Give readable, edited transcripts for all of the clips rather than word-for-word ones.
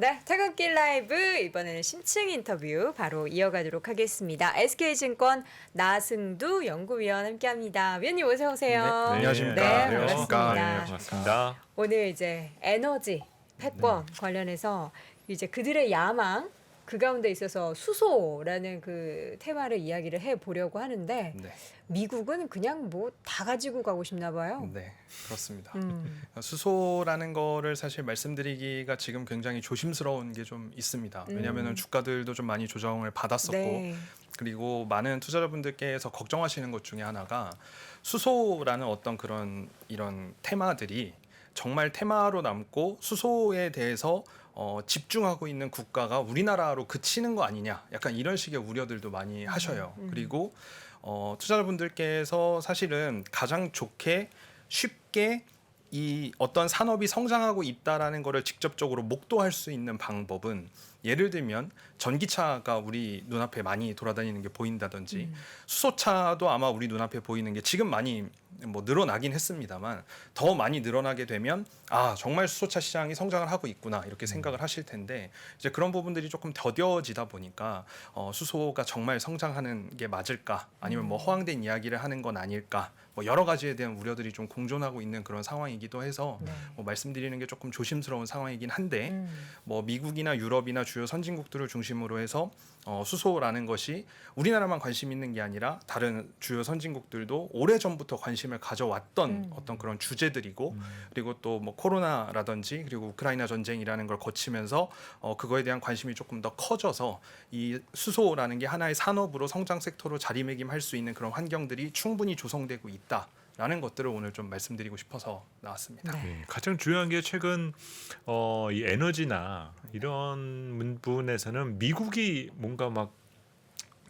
네, 퇴근길 라이브 이번에는 심층 인터뷰 바로 이어가도록 하겠습니다. SK증권 나승두 연구위원 함께합니다. 위원님 어서 오세요. 네, 안녕하십니까. 네, 반갑습니다. 네, 반갑습니다. 오늘 이제 에너지 패권 관련해서 이제 그들의 야망 그 가운데 있어서 수소라는 그 테마를 이야기를 해보려고 하는데 네, 미국은 그냥 뭐 다 가지고 가고 싶나 봐요. 네, 그렇습니다. 수소라는 거를 사실 말씀드리기가 지금 굉장히 조심스러운 게 좀 있습니다. 왜냐하면 주가들도 좀 많이 조정을 받았었고, 네. 그리고 많은 투자자분들께서 걱정하시는 것 중에 하나가 수소라는 어떤 그런 이런 테마들이 정말 테마로 남고 수소에 대해서 집중하고 있는 국가가 우리나라로 그치는 거 아니냐, 약간 이런 식의 우려들도 많이 하셔요. 그리고 투자자분들께서 사실은 가장 좋게 쉽게 이 어떤 산업이 성장하고 있다라는 거를 직접적으로 목도할 수 있는 방법은 예를 들면 전기차가 우리 눈앞에 많이 돌아다니는 게 보인다든지 수소차도 아마 우리 눈앞에 보이는 게 지금 많이 뭐 늘어나긴 했습니다만 더 많이 늘어나게 되면 아 정말 수소차 시장이 성장을 하고 있구나 이렇게 생각을 하실 텐데 이제 그런 부분들이 조금 더뎌지다 보니까 수소가 정말 성장하는 게 맞을까 아니면 뭐 허황된 이야기를 하는 건 아닐까 뭐 여러 가지에 대한 우려들이 좀 공존하고 있는 그런 상황이기도 해서 네. 뭐 말씀드리는 게 조금 조심스러운 상황이긴 한데 뭐 미국이나 유럽이나 주요 선진국들을 중심으로 해서 수소라는 것이 우리나라만 관심 있는 게 아니라 다른 주요 선진국들도 오래전부터 관심을 가져왔던 어떤 그런 주제들이고 그리고 또 뭐 코로나라든지 그리고 우크라이나 전쟁이라는 걸 거치면서 그거에 대한 관심이 조금 더 커져서 이 수소라는 게 하나의 산업으로 성장 섹터로 자리매김할 수 있는 그런 환경들이 충분히 조성되고 있다라는 것들을 오늘 좀 말씀드리고 싶어서 나왔습니다. 네. 네, 가장 중요한 게 최근 이 에너지나 이런 부분에서는 미국이 뭔가 막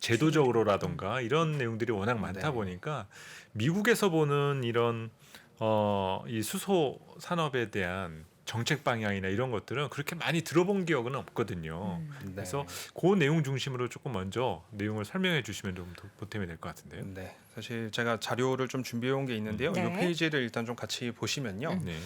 제도적으로라던가 이런 내용들이 워낙 많다 네. 보니까 미국에서 보는 이런 이 수소 산업에 대한 정책 방향이나 이런 것들은 그렇게 많이 들어본 기억은 없거든요. 네. 그래서 그 내용 중심으로 조금 먼저 내용을 설명해 주시면 좀 보탬이 될 것 같은데요. 네, 사실 제가 자료를 좀 준비해 온 게 있는데요. 네. 이 페이지를 일단 좀 같이 보시면요. 네.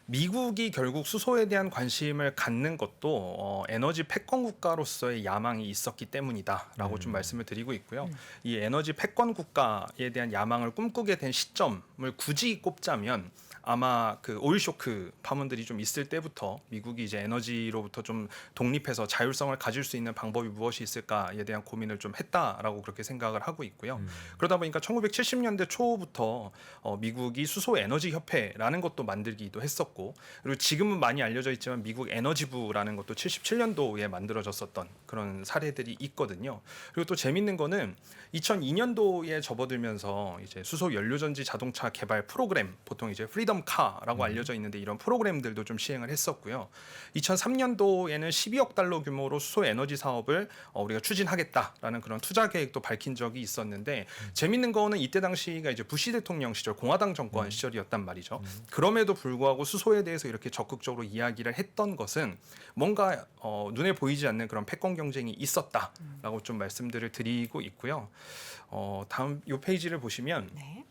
미국이 결국 수소에 대한 관심을 갖는 것도 에너지 패권 국가로서의 야망이 있었기 때문이다라고 좀 말씀을 드리고 있고요. 이 에너지 패권 국가에 대한 야망을 꿈꾸게 된 시점을 굳이 꼽자면 아마 그 오일 쇼크 파문들이 좀 있을 때부터 미국이 이제 에너지로부터 좀 독립해서 자율성을 가질 수 있는 방법이 무엇이 있을까에 대한 고민을 좀 했다라고 그렇게 생각을 하고 있고요. 그러다 보니까 1970년대 초부터 미국이 수소 에너지 협회라는 것도 만들기도 했었고 그리고 지금은 많이 알려져 있지만 미국 에너지부라는 것도 77년도에 만들어졌었던 그런 사례들이 있거든요. 그리고 또 재밌는 거는 2002년도에 접어들면서 이제 수소 연료전지 자동차 개발 프로그램 보통 이제 프리덤 카라고 알려져 있는데 이런 프로그램들도 좀 시행을 했었고요. 2003년도에는 12억 달러 규모로 수소 에너지 사업을 우리가 추진하겠다라는 그런 투자 계획도 밝힌 적이 있었는데 재밌는 거는 이때 당시가 이제 부시 대통령 시절 공화당 정권 시절이었단 말이죠. 그럼에도 불구하고 수소에 대해서 이렇게 적극적으로 이야기를 했던 것은 뭔가 눈에 보이지 않는 그런 패권 경쟁이 있었다라고 좀 말씀들을 드리고 있고요. 다음 이 페이지를 보시면 네.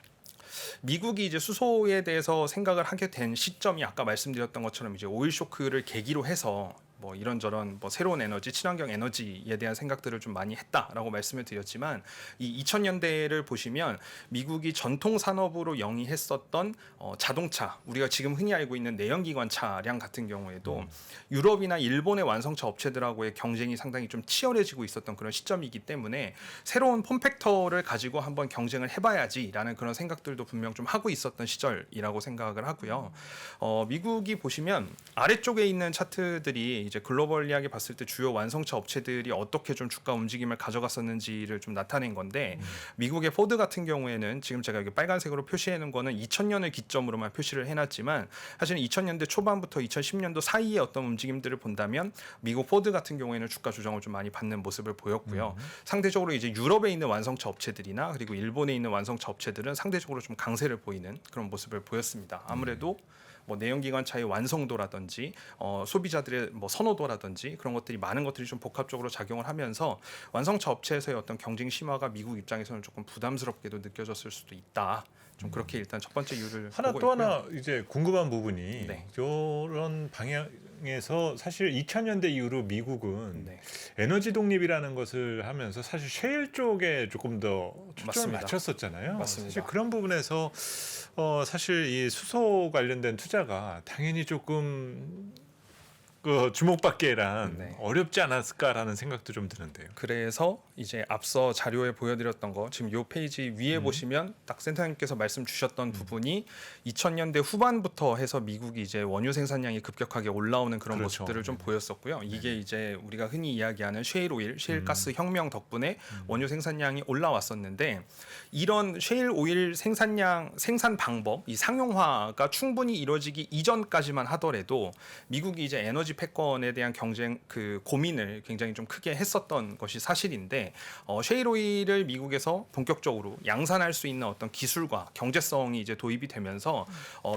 미국이 이제 수소에 대해서 생각을 하게 된 시점이 아까 말씀드렸던 것처럼 이제 오일 쇼크를 계기로 해서 뭐 이런저런 뭐 새로운 에너지, 친환경 에너지에 대한 생각들을 좀 많이 했다라고 말씀을 드렸지만 이 2000년대를 보시면 미국이 전통 산업으로 영위했었던 자동차, 우리가 지금 흔히 알고 있는 내연기관 차량 같은 경우에도 유럽이나 일본의 완성차 업체들하고의 경쟁이 상당히 좀 치열해지고 있었던 그런 시점이기 때문에 새로운 폼팩터를 가지고 한번 경쟁을 해봐야지라는 그런 생각들도 분명 좀 하고 있었던 시절이라고 생각을 하고요. 미국이 보시면 아래쪽에 있는 차트들이 이제 글로벌리하게 봤을 때 주요 완성차 업체들이 어떻게 좀 주가 움직임을 가져갔었는지를 좀 나타낸 건데 미국의 포드 같은 경우에는 지금 제가 여기 빨간색으로 표시해 놓은 거는 2000년을 기점으로만 표시를 해놨지만 사실은 2000년대 초반부터 2010년도 사이의 어떤 움직임들을 본다면 미국 포드 같은 경우에는 주가 조정을 좀 많이 받는 모습을 보였고요. 상대적으로 이제 유럽에 있는 완성차 업체들이나 그리고 일본에 있는 완성차 업체들은 상대적으로 좀 강세를 보이는 그런 모습을 보였습니다. 아무래도 뭐 내연기관차의 완성도라든지 소비자들의 뭐 선호도라든지 그런 것들이 많은 것들이 좀 복합적으로 작용을 하면서 완성차 업체에서의 어떤 경쟁 심화가 미국 입장에서는 조금 부담스럽게도 느껴졌을 수도 있다. 좀 그렇게 일단 첫 번째 이유를 하나 보고 또 있고요. 하나 이제 궁금한 부분이 네. 이런 방향 입장에서 사실 2000년대 이후로 미국은 네. 에너지 독립이라는 것을 하면서 사실 셰일 쪽에 조금 더 초점을 맞습니다. 맞췄었잖아요. 맞습니다. 사실 그런 부분에서 사실 이 수소 관련된 투자가 당연히 조금 그 주목받기란 네. 어렵지 않았을까라는 생각도 좀 드는데요. 그래서 이제 앞서 자료에 보여드렸던 거 지금 요 페이지 위에 보시면 딱 센터장님께서 말씀 주셨던 부분이 2000년대 후반부터 해서 미국이 이제 원유 생산량이 급격하게 올라오는 그런 그렇죠. 모습들을 좀 네네. 보였었고요. 이게 이제 우리가 흔히 이야기하는 셰일 오일, 셰일 가스 혁명 덕분에 원유 생산량이 올라왔었는데 이런 셰일 오일 생산 방법, 이 상용화가 충분히 이루어지기 이전까지만 하더라도 미국이 이제 에너지 패권에 대한 경쟁 그 고민을 굉장히 좀 크게 했었던 것이 사실인데 셰일 오일을 미국에서 본격적으로 양산할 수 있는 어떤 기술과 경제성이 이제 도입이 되면서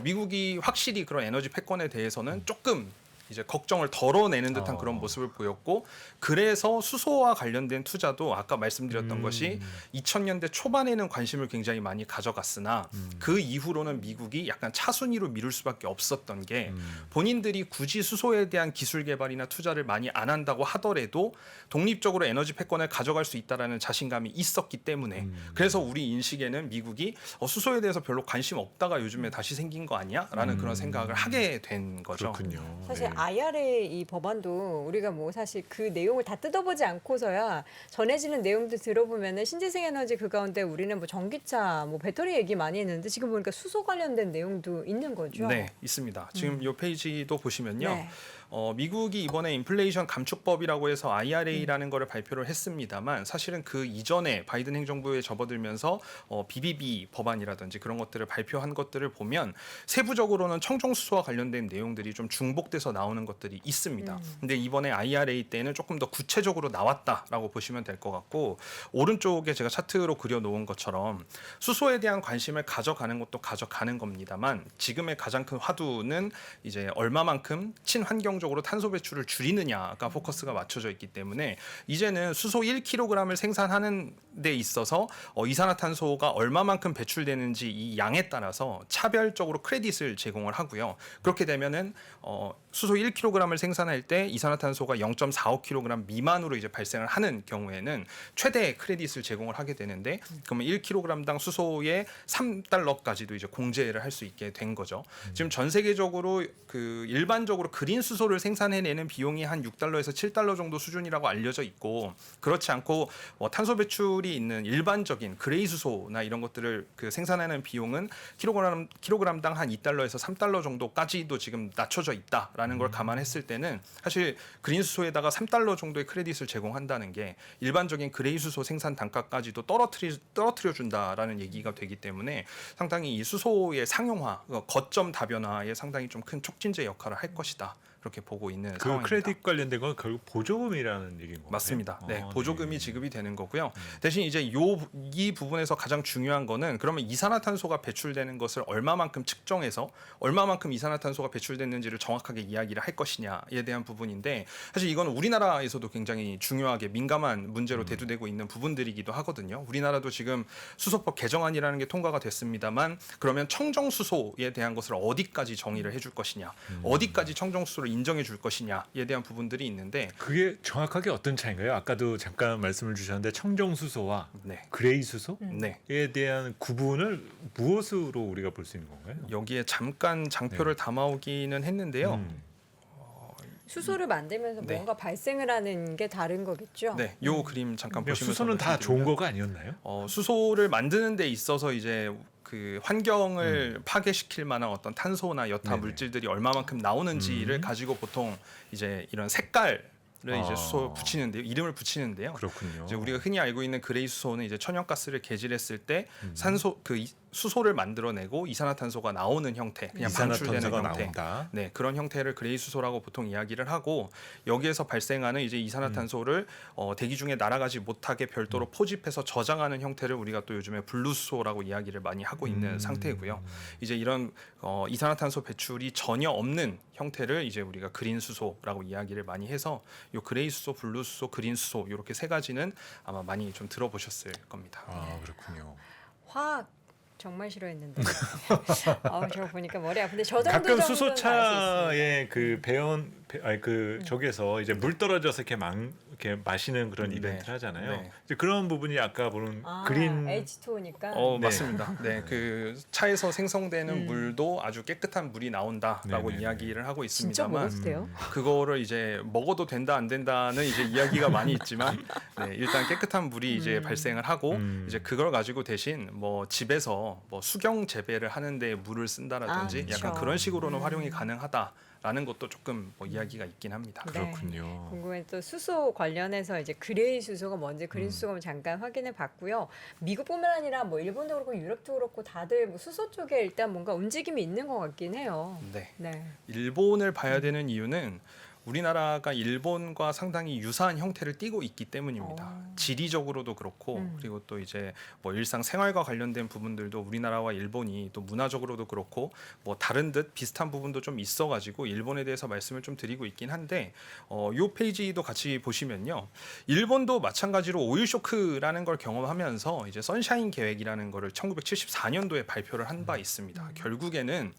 미국이 확실히 그런 에너지 패권에 대해서는 조금 이제 걱정을 덜어내는 듯한 그런 모습을 보였고 그래서 수소와 관련된 투자도 아까 말씀드렸던 것이 2000년대 초반에는 관심을 굉장히 많이 가져갔으나 그 이후로는 미국이 약간 차순위로 미룰 수밖에 없었던 게 본인들이 굳이 수소에 대한 기술 개발이나 투자를 많이 안 한다고 하더라도 독립적으로 에너지 패권을 가져갈 수 있다라는 자신감이 있었기 때문에 그래서 우리 인식에는 미국이 수소에 대해서 별로 관심 없다가 요즘에 다시 생긴 거 아니야?라는 그런 생각을 하게 된 거죠. 그렇군요. 사실 네. IRA 이 법안도 우리가 뭐 사실 그 내용을 다 뜯어보지 않고서야 전해지는 내용들 들어보면은 신재생 에너지 그 가운데 우리는 뭐 전기차, 뭐 배터리 얘기 많이 했는데 지금 보니까 수소 관련된 내용도 있는 거죠. 네, 있습니다. 지금 이 페이지도 보시면요. 네. 미국이 이번에 인플레이션 감축법이라고 해서 IRA라는 거를 발표를 했습니다만 사실은 그 이전에 바이든 행정부에 접어들면서 BBB 법안이라든지 그런 것들을 발표한 것들을 보면 세부적으로는 청정수소와 관련된 내용들이 좀 중복돼서 나오는 것들이 있습니다. 근데 이번에 IRA 때는 조금 더 구체적으로 나왔다라고 보시면 될 것 같고 오른쪽에 제가 차트로 그려놓은 것처럼 수소에 대한 관심을 가져가는 것도 가져가는 겁니다만 지금의 가장 큰 화두는 이제 얼마만큼 친환경 적으로 탄소 배출을 줄이느냐가 포커스가 맞춰져 있기 때문에 이제는 수소 1kg을 생산하는 데 있어서 이산화탄소가 얼마만큼 배출되는지 이 양에 따라서 차별적으로 크레딧을 제공을 하고요. 그렇게 되면은 수소 1kg을 생산할 때 이산화탄소가 0.45kg 미만으로 이제 발생을 하는 경우에는 최대 크레딧을 제공을 하게 되는데 그러면 1kg당 수소의 3달러까지도 이제 공제를 할 수 있게 된 거죠. 지금 전 세계적으로 그 일반적으로 그린 수소를 생산해내는 비용이 한 6달러에서 7달러 정도 수준이라고 알려져 있고 그렇지 않고 탄소 배출이 있는 일반적인 그레이 수소나 이런 것들을 그 생산하는 비용은 킬로그램당 한 2달러에서 3달러 정도까지도 지금 낮춰져 있다라는 걸 감안했을 때는 사실 그린 수소에다가 3달러 정도의 크레딧을 제공한다는 게 일반적인 그레이 수소 생산 단가까지도 떨어뜨려 준다라는 얘기가 되기 때문에 상당히 이 수소의 상용화, 거점 다변화에 상당히 좀 큰 촉진제 역할을 할 것이다. 그렇게 보고 있는 그 상황입니다. 크레딧 관련된 건 결국 보조금이라는 얘기인 건가요? 맞습니다. 네, 보조금이 네. 지급이 되는 거고요. 대신 이제 이 부분에서 가장 중요한 거는 그러면 이산화탄소가 배출되는 것을 얼마만큼 측정해서 얼마만큼 이산화탄소가 배출됐는지를 정확하게 이야기를 할 것이냐에 대한 부분인데 사실 이건 우리나라에서도 굉장히 중요하게 민감한 문제로 대두되고 있는 부분들이기도 하거든요. 우리나라도 지금 수소법 개정안이라는 게 통과가 됐습니다만 그러면 청정수소에 대한 것을 어디까지 정의를 해줄 것이냐, 어디까지 청정수소를 인정해 줄 것이냐에 대한 부분들이 있는데 그게 정확하게 어떤 차이인가요? 아까도 잠깐 말씀을 주셨는데 청정수소와 네. 그레이 수소에 네. 대한 구분을 무엇으로 우리가 볼 수 있는 건가요? 여기에 잠깐 장표를 담아오기는 했는데요. 수소를 만들면서 네. 뭔가 발생을 하는 게 다른 거겠죠. 네, 요 그림 잠깐 그러니까 보시면 수소는 다 좋은 거가 아니었나요? 수소를 만드는 데 있어서 이제 그 환경을 파괴시킬 만한 어떤 탄소나 여타 네네. 물질들이 얼마만큼 나오는지를 가지고 보통 이제 이런 색깔을 이제 아. 수소 붙이는데요, 이름을 붙이는데요. 그렇군요. 이제 우리가 흔히 알고 있는 그레이 수소는 이제 천연가스를 개질했을 때 산소 수소를 만들어내고 이산화탄소가 나오는 형태, 그냥 방출되는 이산화탄소가 형태. 나온다. 네, 그런 형태를 그레이 수소라고 보통 이야기를 하고 여기에서 발생하는 이제 이산화탄소를 대기 중에 날아가지 못하게 별도로 포집해서 저장하는 형태를 우리가 또 요즘에 블루 수소라고 이야기를 많이 하고 있는 상태고요. 이제 이런 이산화탄소 배출이 전혀 없는 형태를 이제 우리가 그린 수소라고 이야기를 많이 해서 요 그레이 수소, 블루 수소, 그린 수소 이렇게 세 가지는 아마 많이 좀 들어보셨을 겁니다. 아 그렇군요. 화학 정말 싫어했는데. 저거 보니까 머리 아픈데 저 정도 가끔 정도는 알수 수소차에 있습니다. 그 저기에서 이제 물 떨어져서 이렇게 마시는 그런 네. 이벤트를 하잖아요. 네. 이제 그런 부분이 아까 보는 아, 그린 H2O니까. 네. 맞습니다. 네, 그 차에서 생성되는 음. 물도 아주 깨끗한 물이 나온다라고 네네네. 이야기를 하고 진짜 있습니다만 먹어도 돼요? 그거를 이제 먹어도 된다 안 된다는 이제 이야기가 많이 있지만 네, 일단 깨끗한 물이 이제 발생을 하고 이제 그걸 가지고 대신 뭐 집에서 뭐 수경 재배를 하는데 물을 쓴다라든지 아, 약간 그쵸. 그런 식으로는 활용이 가능하다라는 것도 조금 뭐 이야기가 있긴 합니다. 네. 그렇군요. 궁금해 또 수소 관련해서 이제 그레이 수소가 뭔지 그린 수소가 뭔지 잠깐 확인해 봤고요. 미국뿐만 아니라 뭐 일본도 그렇고 유럽도 그렇고 다들 뭐 수소 쪽에 일단 뭔가 움직임이 있는 것 같긴 해요. 네. 네. 일본을 봐야 되는 이유는 우리나라가 일본과 상당히 유사한 형태를 띠고 있기 때문입니다. 지리적으로도 그렇고 그리고 또 이제 뭐 일상 생활과 관련된 부분들도 우리나라와 일본이 또 문화적으로도 그렇고 뭐 다른 듯 비슷한 부분도 좀 있어가지고 일본에 대해서 말씀을 좀 드리고 있긴 한데 요 페이지도 같이 보시면요. 일본도 마찬가지로 오일 쇼크라는 걸 경험하면서 이제 선샤인 계획이라는 거를 1974년도에 발표를 한 바 있습니다. 결국에는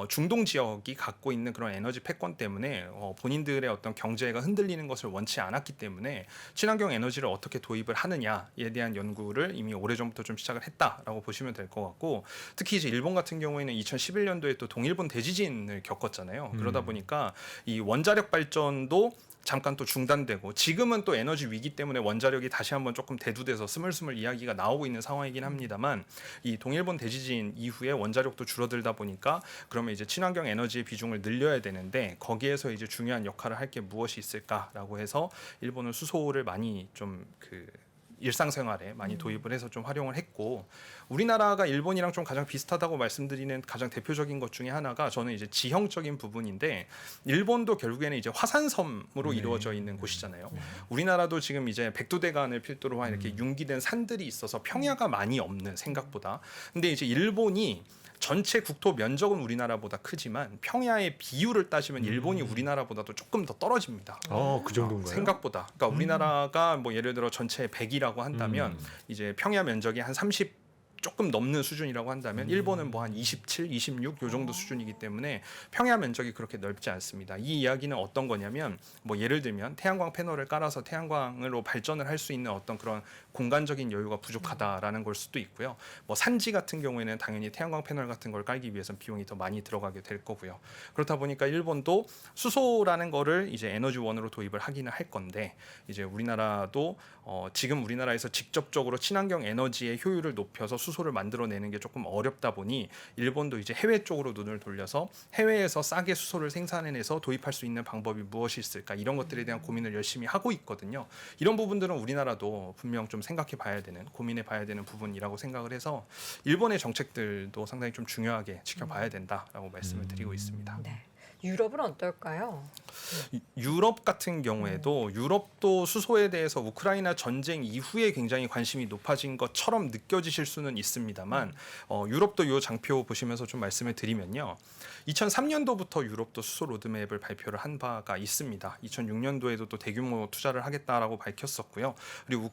중동 지역이 갖고 있는 그런 에너지 패권 때문에 본인들의 어떤 경제가 흔들리는 것을 원치 않았기 때문에 친환경 에너지를 어떻게 도입을 하느냐에 대한 연구를 이미 오래전부터 좀 시작을 했다라고 보시면 될 것 같고 특히 이제 일본 같은 경우에는 2011년도에 또 동일본 대지진을 겪었잖아요. 그러다 보니까 이 원자력 발전도 잠깐 또 중단되고 지금은 또 에너지 위기 때문에 원자력이 다시 한번 조금 대두돼서 스물스물 이야기가 나오고 있는 상황이긴 합니다만 이 동일본 대지진 이후에 원자력도 줄어들다 보니까 그러면 이제 친환경 에너지의 비중을 늘려야 되는데 거기에서 이제 중요한 역할을 할 게 무엇이 있을까라고 해서 일본은 수소를 많이 좀 일상생활에 많이 도입을 해서 좀 활용을 했고 우리나라가 일본이랑 좀 가장 비슷하다고 말씀드리는 가장 대표적인 것 중에 하나가 저는 이제 지형적인 부분인데 일본도 결국에는 이제 화산섬으로 이루어져 있는 곳이잖아요. 우리나라도 지금 이제 백두대간을 필두로 한 이렇게 융기된 산들이 있어서 평야가 많이 없는 생각보다 근데 이제 일본이 전체 국토 면적은 우리나라보다 크지만 평야의 비율을 따지면 일본이 우리나라보다도 조금 더 떨어집니다. 그 정도인가요? 생각보다. 그러니까 우리나라가 뭐 예를 들어 전체 100이라고 한다면 이제 평야 면적이 한 30 조금 넘는 수준이라고 한다면 일본은 뭐 한 27, 26 요 정도 수준이기 때문에 평야 면적이 그렇게 넓지 않습니다. 이 이야기는 어떤 거냐면 뭐 예를 들면 태양광 패널을 깔아서 태양광으로 발전을 할 수 있는 어떤 그런 공간적인 여유가 부족하다라는 걸 수도 있고요. 뭐 산지 같은 경우에는 당연히 태양광 패널 같은 걸 깔기 위해서 비용이 더 많이 들어가게 될 거고요. 그렇다 보니까 일본도 수소라는 거를 이제 에너지원으로 도입을 하기는 할 건데 이제 우리나라도 지금 우리나라에서 직접적으로 친환경 에너지의 효율을 높여서 수소를 만들어내는 게 조금 어렵다 보니 일본도 이제 해외 쪽으로 눈을 돌려서 해외에서 싸게 수소를 생산해내서 도입할 수 있는 방법이 무엇이 있을까 이런 것들에 대한 고민을 열심히 하고 있거든요. 이런 부분들은 우리나라도 분명 좀 생각해 봐야 되는 고민해 봐야 되는 부분이라고 생각을 해서 일본의 정책들도 상당히 좀 중요하게 지켜봐야 된다라고 말씀을 드리고 있습니다. 네. 유럽은 어떨까요? 유럽 같은 경우에도 유럽도 수소에 대해서 우크라이나 전쟁 이후에 굉장히 관심이 높아진 것처럼 느껴지실 수는 있습니다만 유럽도 이 장표 보시면서 좀 말씀을 드리면요. 2003년도부터 유럽도 수소 로드맵을 발표를 한 바가 있습니다. 2006년도에도 또 대규모 투자를 하겠다라고 밝혔었고요. 그리고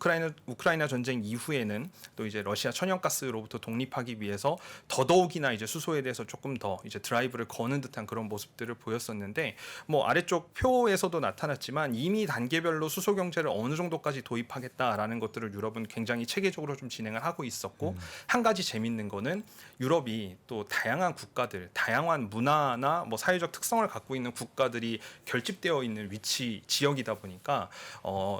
우크라이나 전쟁 이후에는 또 이제 러시아 천연가스로부터 독립하기 위해서 더더욱이나 이제 수소에 대해서 조금 더 이제 드라이브를 거는 듯한 그런 모습들을 보였었는데 뭐 아래쪽 표에서도 나타났지만 이미 단계별로 수소 경제를 어느 정도까지 도입하겠다라는 것들을 유럽은 굉장히 체계적으로 좀 진행을 하고 있었고 한 가지 재밌는 거는 유럽이 또 다양한 국가들, 다양한 문화나 뭐 사회적 특성을 갖고 있는 국가들이 결집되어 있는 위치 지역이다 보니까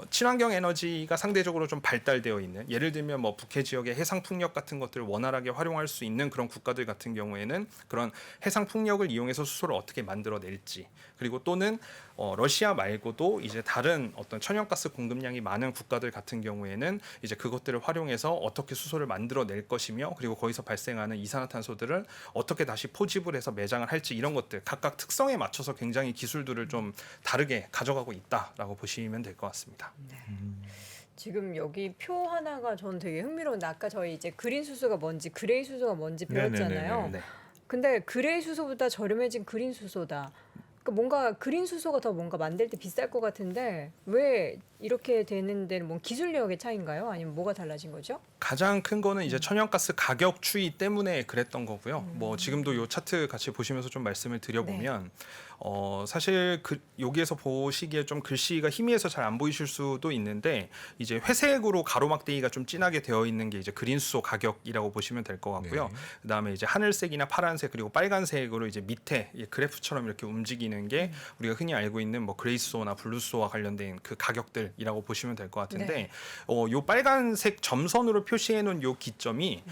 친환경 에너지가 상대적으로 좀 발달되어 있는 예를 들면 뭐 북해 지역의 해상 풍력 같은 것들을 원활하게 활용할 수 있는 그런 국가들 같은 경우에는 그런 해상 풍력을 이용해서 수소를 어떻게 만들어낼지 그리고 또는 러시아 말고도 이제 다른 어떤 천연가스 공급량이 많은 국가들 같은 경우에는 이제 그것들을 활용해서 어떻게 수소를 만들어낼 것이며 그리고 거기서 발생하는 이산화탄소들을 어떻게 다시 포집을 해서 매장을 할지 이런 것들 각각 특성에 맞춰서 굉장히 기술들을 좀 다르게 가져가고 있다라고 보시면 될 것 같습니다. 지금 여기 표 하나가 전 되게 흥미로운데 아까 저희 이제 그린 수소가 뭔지 그레이 수소가 뭔지 배웠잖아요. 네네네네. 네. 근데 그레이 수소보다 저렴해진 그린 수소다. 그러니까 뭔가 그린 수소가 더 뭔가 만들 때 비쌀 것 같은데 왜 이렇게 되는 데는 뭐 기술력의 차이인가요? 아니면 뭐가 달라진 거죠? 가장 큰 거는 이제 천연가스 가격 추이 때문에 그랬던 거고요. 뭐 지금도 요 차트 같이 보시면서 좀 말씀을 드려보면 사실 여기에서 보시기에 좀 글씨가 희미해서 잘 안 보이실 수도 있는데 이제 회색으로 가로막대기가 좀 진하게 되어 있는 게 이제 그린 수소 가격이라고 보시면 될 것 같고요. 네. 그다음에 이제 하늘색이나 파란색 그리고 빨간색으로 이제 밑에 그래프처럼 이렇게 움직이는 게 우리가 흔히 알고 있는 뭐 그레이 수소나 블루 수소와 관련된 그 가격들이라고 보시면 될 것 같은데 네. 요 빨간색 점선으로 표시해 놓은 요 기점이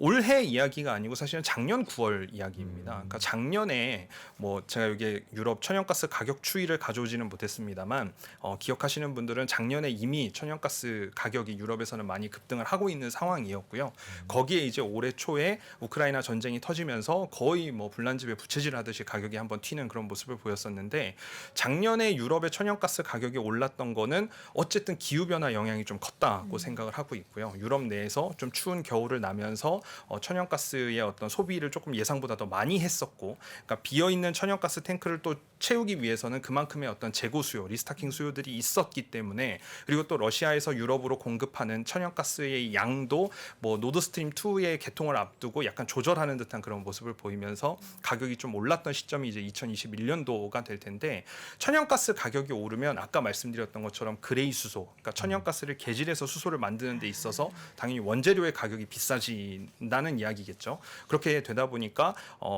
올해 이야기가 아니고 사실은 작년 9월 이야기입니다. 그러니까 작년에 뭐 제가 여기 유럽 천연가스 가격 추이를 가져오지는 못했습니다만 기억하시는 분들은 작년에 이미 천연가스 가격이 유럽에서는 많이 급등을 하고 있는 상황이었고요. 거기에 이제 올해 초에 우크라이나 전쟁이 터지면서 거의 뭐 불난집에 부채질 하듯이 가격이 한번 튀는 그런 모습을 보였었는데 작년에 유럽의 천연가스 가격이 올랐던 거는 어쨌든 기후변화 영향이 좀 컸다고 생각을 하고 있고요. 유럽 내에서 좀 추운 겨울을 나면서 천연가스의 어떤 소비를 조금 예상보다 더 많이 했었고 그러니까 비어있는 천연가스 탱크를 또 채우기 위해서는 그만큼의 어떤 재고 수요, 리스타킹 수요들이 있었기 때문에 그리고 또 러시아에서 유럽으로 공급하는 천연가스의 양도 뭐 노드스트림 2의 개통을 앞두고 약간 조절하는 듯한 그런 모습을 보이면서 가격이 좀 올랐던 시점이 이제 2021년도가 될 텐데 천연가스 가격이 오르면 아까 말씀드렸던 것처럼 그레이 수소, 그러니까 천연가스를 개질해서 수소를 만드는 데 있어서 당연히 원재료의 가격이 비싸진다는 이야기겠죠. 그렇게 되다 보니까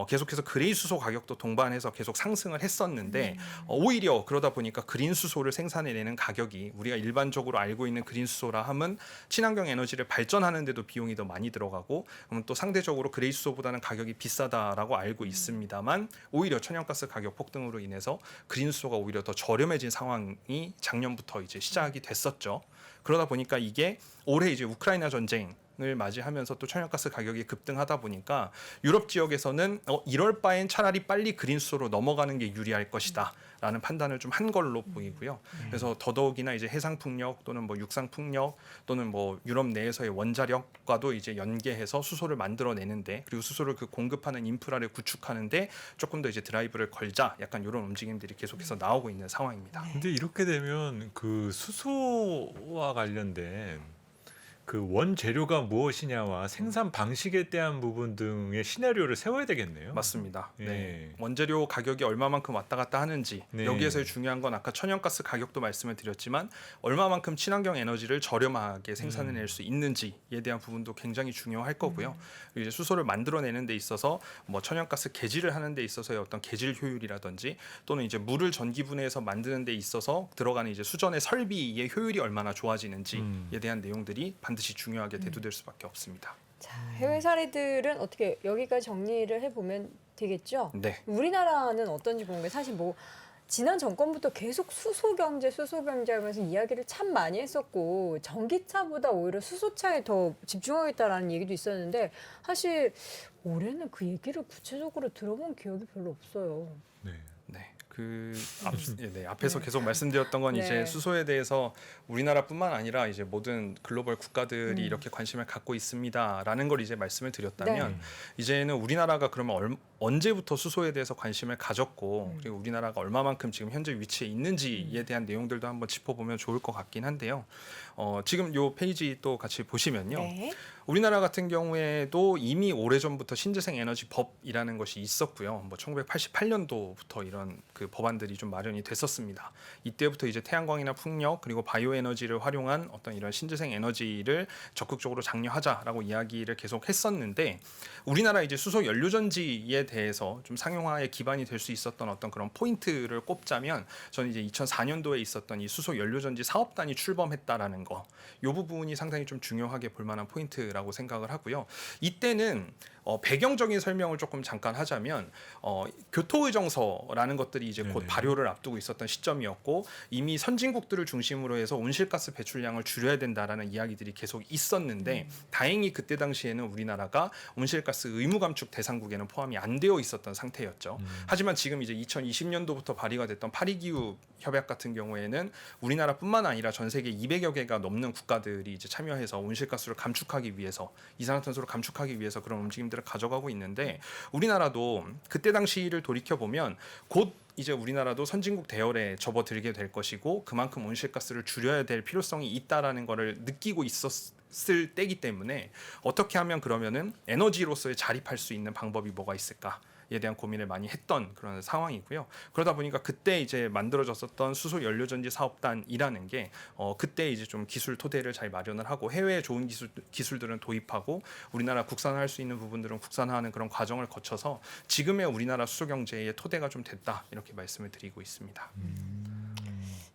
계속해서 그레이 수소 가격도 동반해서 계속 상승을 했었는데 오히려 그러다 보니까 그린 수소를 생산해내는 가격이 우리가 일반적으로 알고 있는 그린 수소라 함은 친환경 에너지를 발전하는 데도 비용이 더 많이 들어가고 그러면 또 상대적으로 그레이 수소보다는 가격이 비싸다라고 알고 있습니다만 오히려 천연가스 가격 폭등으로 인해서 그린 수소가 오히려 더 저렴해진 상황이 작년부터 이제 시작이 됐었죠. 그러다 보니까 이게 올해 이제 우크라이나 전쟁을 맞이하면서 또 천연가스 가격이 급등하다 보니까 유럽 지역에서는 이럴 바엔 차라리 빨리 그린 수소로 넘어가는 게 유리할 것이다. 라는 판단을 좀 한 걸로 보이고요. 그래서 더더욱이나 이제 해상 풍력 또는 뭐 육상 풍력 또는 뭐 유럽 내에서의 원자력과도 이제 연계해서 수소를 만들어내는데 그리고 수소를 그 공급하는 인프라를 구축하는데 조금 더 이제 드라이브를 걸자 약간 이런 움직임들이 계속해서 나오고 있는 상황입니다. 근데 이렇게 되면 그 수소와 관련된 그 원재료가 무엇이냐와 생산 방식에 대한 부분 등의 시나리오를 세워야 되겠네요. 맞습니다. 예. 네. 원재료 가격이 얼마만큼 왔다 갔다 하는지 네. 여기에서의 중요한 건 아까 천연가스 가격도 말씀을 드렸지만 얼마만큼 친환경 에너지를 저렴하게 생산해낼 수 있는지에 대한 부분도 굉장히 중요할 거고요. 그리고 이제 수소를 만들어내는 데 있어서 뭐 천연가스 개질을 하는 데 있어서의 어떤 개질 효율이라든지 또는 이제 물을 전기분해해서 만드는 데 있어서 들어가는 이제 수전의 설비의 효율이 얼마나 좋아지는지에 대한 내용들이 반드시 중요하게 대두될 수밖에 없습니다. 자, 해외 사례들은 어떻게 여기까지 정리를 해보면 되겠죠? 네. 우리나라는 어떤지 보는 게 사실 뭐 지난 정권부터 계속 수소 경제 하면서 이야기를 참 많이 했었고 전기차보다 오히려 수소차에 더 집중하겠다라는 얘기도 있었는데 사실 올해는 그 얘기를 구체적으로 들어본 기억이 별로 없어요. 네. 네. 앞에서 계속 말씀드렸던 건 네. 이제 수소에 대해서 우리나라뿐만 아니라 이제 모든 글로벌 국가들이 이렇게 관심을 갖고 있습니다라는 걸 이제 말씀을 드렸다면 네. 이제는 우리나라가 그러면 언제부터 수소에 대해서 관심을 가졌고 그리고 우리나라가 얼마만큼 지금 현재 위치에 있는지에 대한 내용들도 한번 짚어보면 좋을 것 같긴 한데요. 지금 요 페이지 또 같이 보시면요. 네. 우리나라 같은 경우에도 이미 오래전부터 신재생 에너지 법이라는 것이 있었고요. 뭐 1988년도부터 이런 그 법안들이 좀 마련이 됐었습니다. 이때부터 이제 태양광이나 풍력 그리고 바이오 에너지를 활용한 어떤 이런 신재생 에너지를 적극적으로 장려하자라고 이야기를 계속 했었는데 우리나라 이제 수소 연료 전지에 대해서 좀 상용화에 기반이 될 수 있었던 어떤 그런 포인트를 꼽자면 저는 이제 2004년도에 있었던 이 수소 연료 전지 사업단이 출범했다라는 거, 이 부분이 상당히 좀 중요하게 볼 만한 포인트라고 생각을 하고요. 이때는 배경적인 설명을 조금 잠깐 하자면 교토의정서라는 것들이 이제 곧 네네. 발효를 앞두고 있었던 시점이었고 이미 선진국들을 중심으로 해서 온실가스 배출량을 줄여야 된다라는 이야기들이 계속 있었는데 다행히 그때 당시에는 우리나라가 온실가스 의무 감축 대상국에는 포함이 안 되어 있었던 상태였죠. 하지만 지금 이제 2020년도부터 발의가 됐던 파리기후 협약 같은 경우에는 우리나라뿐만 아니라 전 세계 200여 개가 넘는 국가들이 이제 참여해서 온실가스를 감축하기 위해서 이산화탄소를 감축하기 위해서 그런 움직임들을 내용들을 가져가고 있는데 우리나라도 그때 당시를 돌이켜 보면 곧 이제 우리나라도 선진국 대열에 접어들게 될 것이고 그만큼 온실가스를 줄여야 될 필요성이 있다라는 거를 느끼고 있었을 때이기 때문에 어떻게 하면 그러면은 에너지로서의 자립할 수 있는 방법이 뭐가 있을까? 에 대한 고민을 많이 했던 그런 상황이고요. 그러다 보니까 그때 이제 만들어졌었던 수소 연료전지 사업단이라는 게 그때 이제 좀 기술 토대를 잘 마련을 하고 해외에 좋은 기술들은 도입하고 우리나라 국산화할 수 있는 부분들은 국산화하는 그런 과정을 거쳐서 지금의 우리나라 수소 경제의 토대가 좀 됐다 이렇게 말씀을 드리고 있습니다.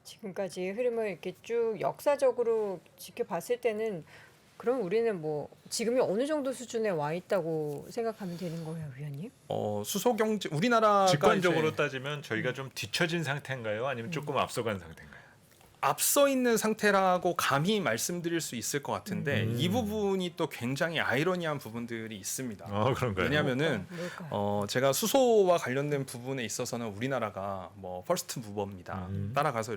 지금까지 흐름을 이렇게 쭉 역사적으로 지켜봤을 때는 그럼 우리는 뭐 지금이 어느 정도 수준에 와 있다고 생각하면 되는 거예요, 위원님? 수소 경제 우리나라가 직관적으로 이제 따지면 저희가 좀 뒤처진 상태인가요? 아니면 조금 앞서간 상태인가요? 앞서 있는 상태라고 감히 말씀드릴 수 있을 것 같은데 이 부분이 또 굉장히 아이러니한 부분들이 있습니다. 그런가요? 왜냐하면은 뭘까요? 제가 수소와 관련된 부분에 있어서는 우리나라가 뭐 퍼스트 무버입니다. 따라가서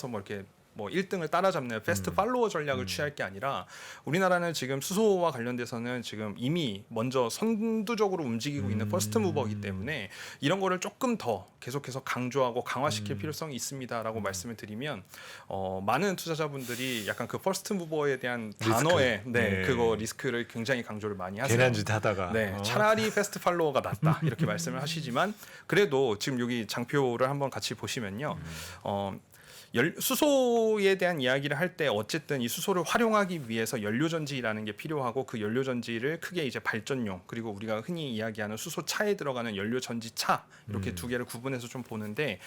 뭐 이렇게 뭐 1등을 따라잡는 패스트 팔로워 전략을 취할 게 아니라 우리나라는 지금 수소와 관련돼서는 지금 이미 먼저 선두적으로 움직이고 있는 퍼스트 무버이기 때문에 이런 거를 조금 더 계속해서 강조하고 강화시킬 필요성이 있습니다라고 말씀을 드리면 많은 투자자분들이 약간 그 퍼스트 무버에 대한 단어에 그거 리스크를 굉장히 강조를 많이 하세요. 괜한 짓 하다가 차라리 패스트 팔로워가 낫다 이렇게 말씀을 하시지만 그래도 지금 여기 장표를 한번 같이 보시면요. 수소에 대한 이야기를 할 때 어쨌든 이 수소를 활용하기 위해서 연료전지라는 게 필요하고 그 연료전지를 크게 이제 발전용 그리고 우리가 흔히 이야기하는 수소차에 들어가는 연료전지차 이렇게 두 개를 구분해서 좀 보는데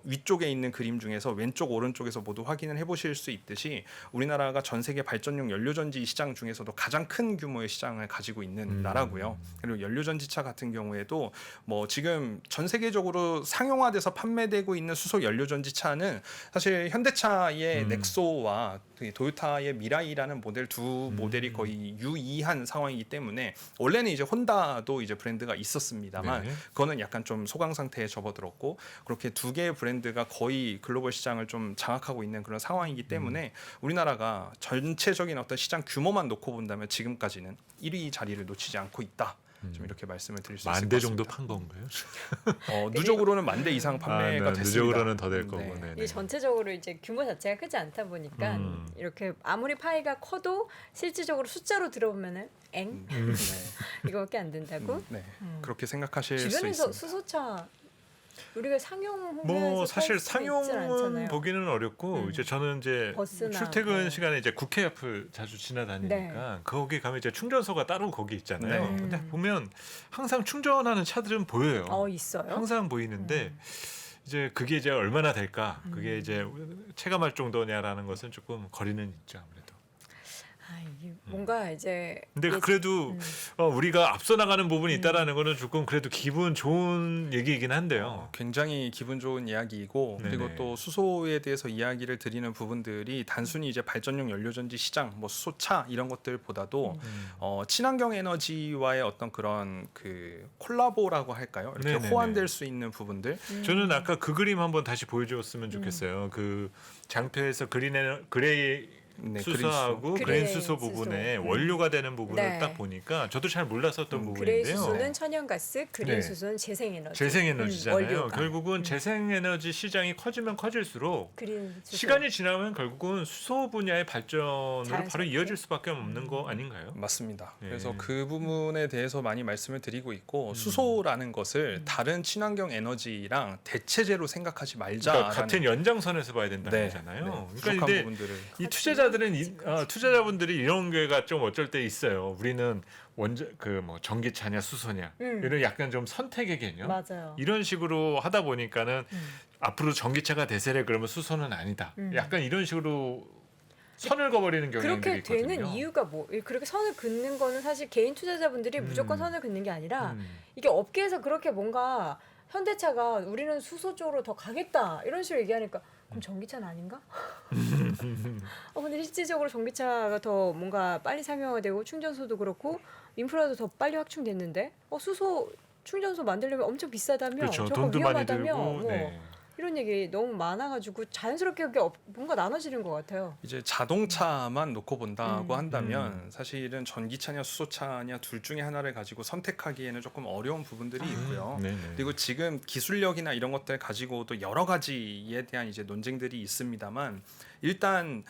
위쪽에 있는 그림 중에서 왼쪽 오른쪽에서 모두 확인을 해보실 수 있듯이 우리나라가 전 세계 발전용 연료전지 시장 중에서도 가장 큰 규모의 시장을 가지고 있는 나라고요. 그리고 연료전지차 같은 경우에도 뭐 지금 전 세계적으로 상용화돼서 판매되고 있는 수소 연료전지차는 사실 현대차의 넥소와 도요타의 미라이라는 모델 두 모델이 거의 유의한 상황이기 때문에 원래는 이제 혼다도 이제 브랜드가 있었습니다만 그거는 약간 좀 소강 상태에 접어들었고 그렇게 두 개의 브랜드가 거의 글로벌 시장을 좀 장악하고 있는 그런 상황이기 때문에 우리나라가 전체적인 어떤 시장 규모만 놓고 본다면 지금까지는 1위 자리를 놓치지 않고 있다. 좀 이렇게 말씀을 드릴 수 있을 것 만대 같습니다. 정도 판 건가요? 누적으로는 10,000대 이상 판매가 됐습니다. 누적으로는 더 될 거고. 네. 이 전체적으로 이제 규모 자체가 크지 않다 보니까 이렇게 아무리 파이가 커도 실질적으로 숫자로 들어보면은 이거밖에 안 된다고? 네. 그렇게 생각하실 수 주변에서 있습니다. 수소차 우리가 상용 뭐 사실 상용은 상용은 보기는 어렵고 이제 저는 이제 버스나 출퇴근 뭐. 시간에 이제 국회 앞을 자주 지나다니니까 거기 가면 이제 충전소가 따로 거기 있잖아요. 네. 근데 보면 항상 충전하는 차들은 보여요. 있어요? 항상 보이는데 이제 그게 이제 얼마나 될까? 그게 이제 체감할 정도냐라는 것은 조금 거리는 있죠, 아무래도. 이게 뭔가 이제 근데 그래도 우리가 앞서 나가는 부분이 있다라는 거는 조금 그래도 기분 좋은 얘기이긴 한데요. 굉장히 기분 좋은 이야기이고 네네. 그리고 또 수소에 대해서 이야기를 드리는 부분들이 단순히 이제 발전용 연료전지 시장, 뭐 수소차 이런 것들보다도 친환경 에너지와의 어떤 그런 그 콜라보라고 할까요? 이렇게 네네네. 호환될 수 있는 부분들. 저는 아까 그 그림 한번 다시 보여줬으면 좋겠어요. 그 장표에서 그레이 네, 수소하고 그린 그린 수소. 수소 부분에 원료가 되는 부분을 네. 딱 보니까 저도 잘 몰랐었던 그레이 부분인데요. 수소는 천연가스, 그린 네. 수소는 재생에너지. 재생에너지잖아요. 원료가. 결국은 재생에너지 시장이 커지면 커질수록 그린 수소. 시간이 지나면 결국은 수소 분야의 발전으로 바로 자연스럽게. 이어질 수밖에 없는 거 아닌가요? 맞습니다. 예. 그래서 그 부분에 대해서 많이 말씀을 드리고 있고 수소라는 것을 다른 친환경 에너지랑 대체제로 생각하지 말자라는 그러니까 같은 연장선에서 봐야 된다는 네, 거잖아요. 네. 그러니까 부족한 근데 부분들을 이 투자자분들이 이런 게가 좀 어쩔 때 있어요. 우리는 뭐 전기차냐 수소냐 이런 약간 좀 선택의 개념. 맞아요. 이런 식으로 하다 보니까는 앞으로 전기차가 대세래 그러면 수소는 아니다. 약간 이런 식으로 선을 그어버리는 경향들이 그렇게 있거든요. 되는 이유가 뭐 그렇게 선을 긋는 거는 사실 개인 투자자분들이 무조건 선을 긋는 게 아니라 이게 업계에서 그렇게 뭔가 현대차가 우리는 수소 쪽으로 더 가겠다 이런 식으로 얘기하니까 그럼 전기차는 아닌가? 근데 실질적으로 전기차가 더 뭔가 빨리 상용화되고 충전소도 그렇고 인프라도 더 빨리 확충됐는데 수소 충전소 만들려면 엄청 비싸다며 그렇죠. 저거 돈도 많이 위험하다며 들고. 뭐 네. 이런 얘기 너무 많아가지고 자연스럽게 그게 뭔가 나눠지는 것 같아요. 이제 자동차만 놓고 본다고 음. 한다면 사실은 전기차냐 수소차냐 둘 중에 하나를 가지고 선택하기에는 조금 어려운 부분들이 있고요. 네네. 그리고 지금 기술력이나 이런 것들 가지고도 여러 가지에 대한 이제 논쟁들이 있습니다만 일단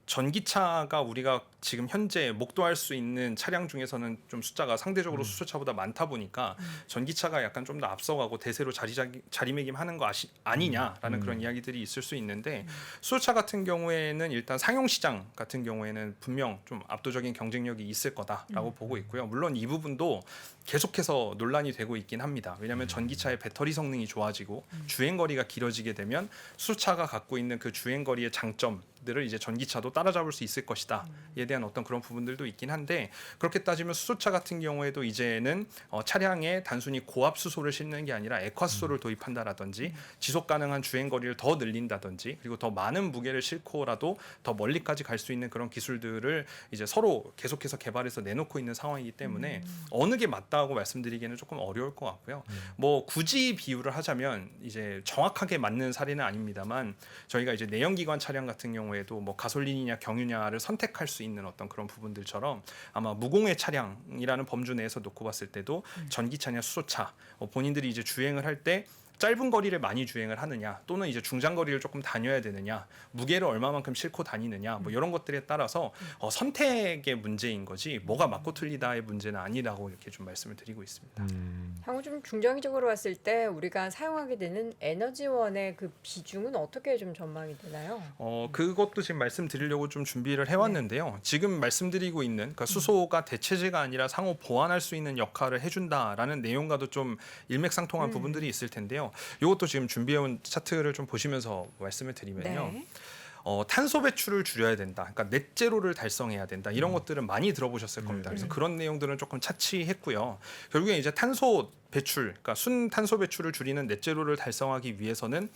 전기차가 우리가 지금 현재 목도할 수 있는 차량 중에서는 좀 숫자가 상대적으로 수소차보다 많다 보니까 전기차가 약간 좀 더 앞서가고 대세로 자리매김하는 거 아니냐라는 그런 이야기들이 있을 수 있는데 수소차 같은 경우에는 일단 상용 시장 같은 경우에는 분명 좀 압도적인 경쟁력이 있을 거다라고 보고 있고요. 물론 이 부분도 계속해서 논란이 되고 있긴 합니다. 왜냐하면 전기차의 배터리 성능이 좋아지고 주행 거리가 길어지게 되면 수소차가 갖고 있는 그 주행 거리의 장점들을 이제 전기차도 따라잡을 수 있을 것이다에 대한 어떤 그런 부분들도 있긴 한데 그렇게 따지면 수소차 같은 경우에도 이제는 차량에 단순히 고압 수소를 싣는 게 아니라 액화 수소를 도입한다라든지 지속 가능한 주행 거리를 더 늘린다든지 그리고 더 많은 무게를 싣고라도 더 멀리까지 갈 수 있는 그런 기술들을 이제 서로 계속해서 개발해서 내놓고 있는 상황이기 때문에 어느 게 맞다고 말씀드리기에는 조금 어려울 것 같고요. 뭐 굳이 비유를 하자면 이제 정확하게 맞는 사례는 아닙니다만 저희가 이제 내연기관 차량 같은 경우에도 뭐 가솔린이냐 경유냐를 선택할 수 있는 어떤 그런 부분들처럼 아마 무공해 차량이라는 범주 내에서 놓고 봤을 때도 전기차냐 수소차 본인들이 이제 주행을 할 때 짧은 거리를 많이 주행을 하느냐 또는 이제 중장 거리를 조금 다녀야 되느냐 무게를 얼마만큼 싣고 다니느냐 뭐 이런 것들에 따라서 선택의 문제인 거지 뭐가 맞고 틀리다의 문제는 아니라고 이렇게 좀 말씀을 드리고 있습니다. 향후 좀 중장기적으로 봤을 때 우리가 사용하게 되는 에너지원의 그 비중은 어떻게 좀 전망이 되나요? 그것도 지금 말씀드리려고 좀 준비를 해왔는데요. 지금 말씀드리고 있는 그러니까 수소가 대체제가 아니라 상호 보완할 수 있는 역할을 해준다라는 내용과도 좀 일맥상통한 부분들이 있을 텐데요. 이것도 지금 준비해온 차트를 좀 보시면서 말씀을 드리면요. 네. 탄소 배출을 줄여야 된다. 그러니까 넷제로를 달성해야 된다. 이런 것들은 많이 들어보셨을 겁니다. 그래서 그런 내용들은 조금 차치했고요. 결국에 이제 탄소 배출, 그러니까 순탄소 배출을 줄이는 넷제로를 달성하기 위해서는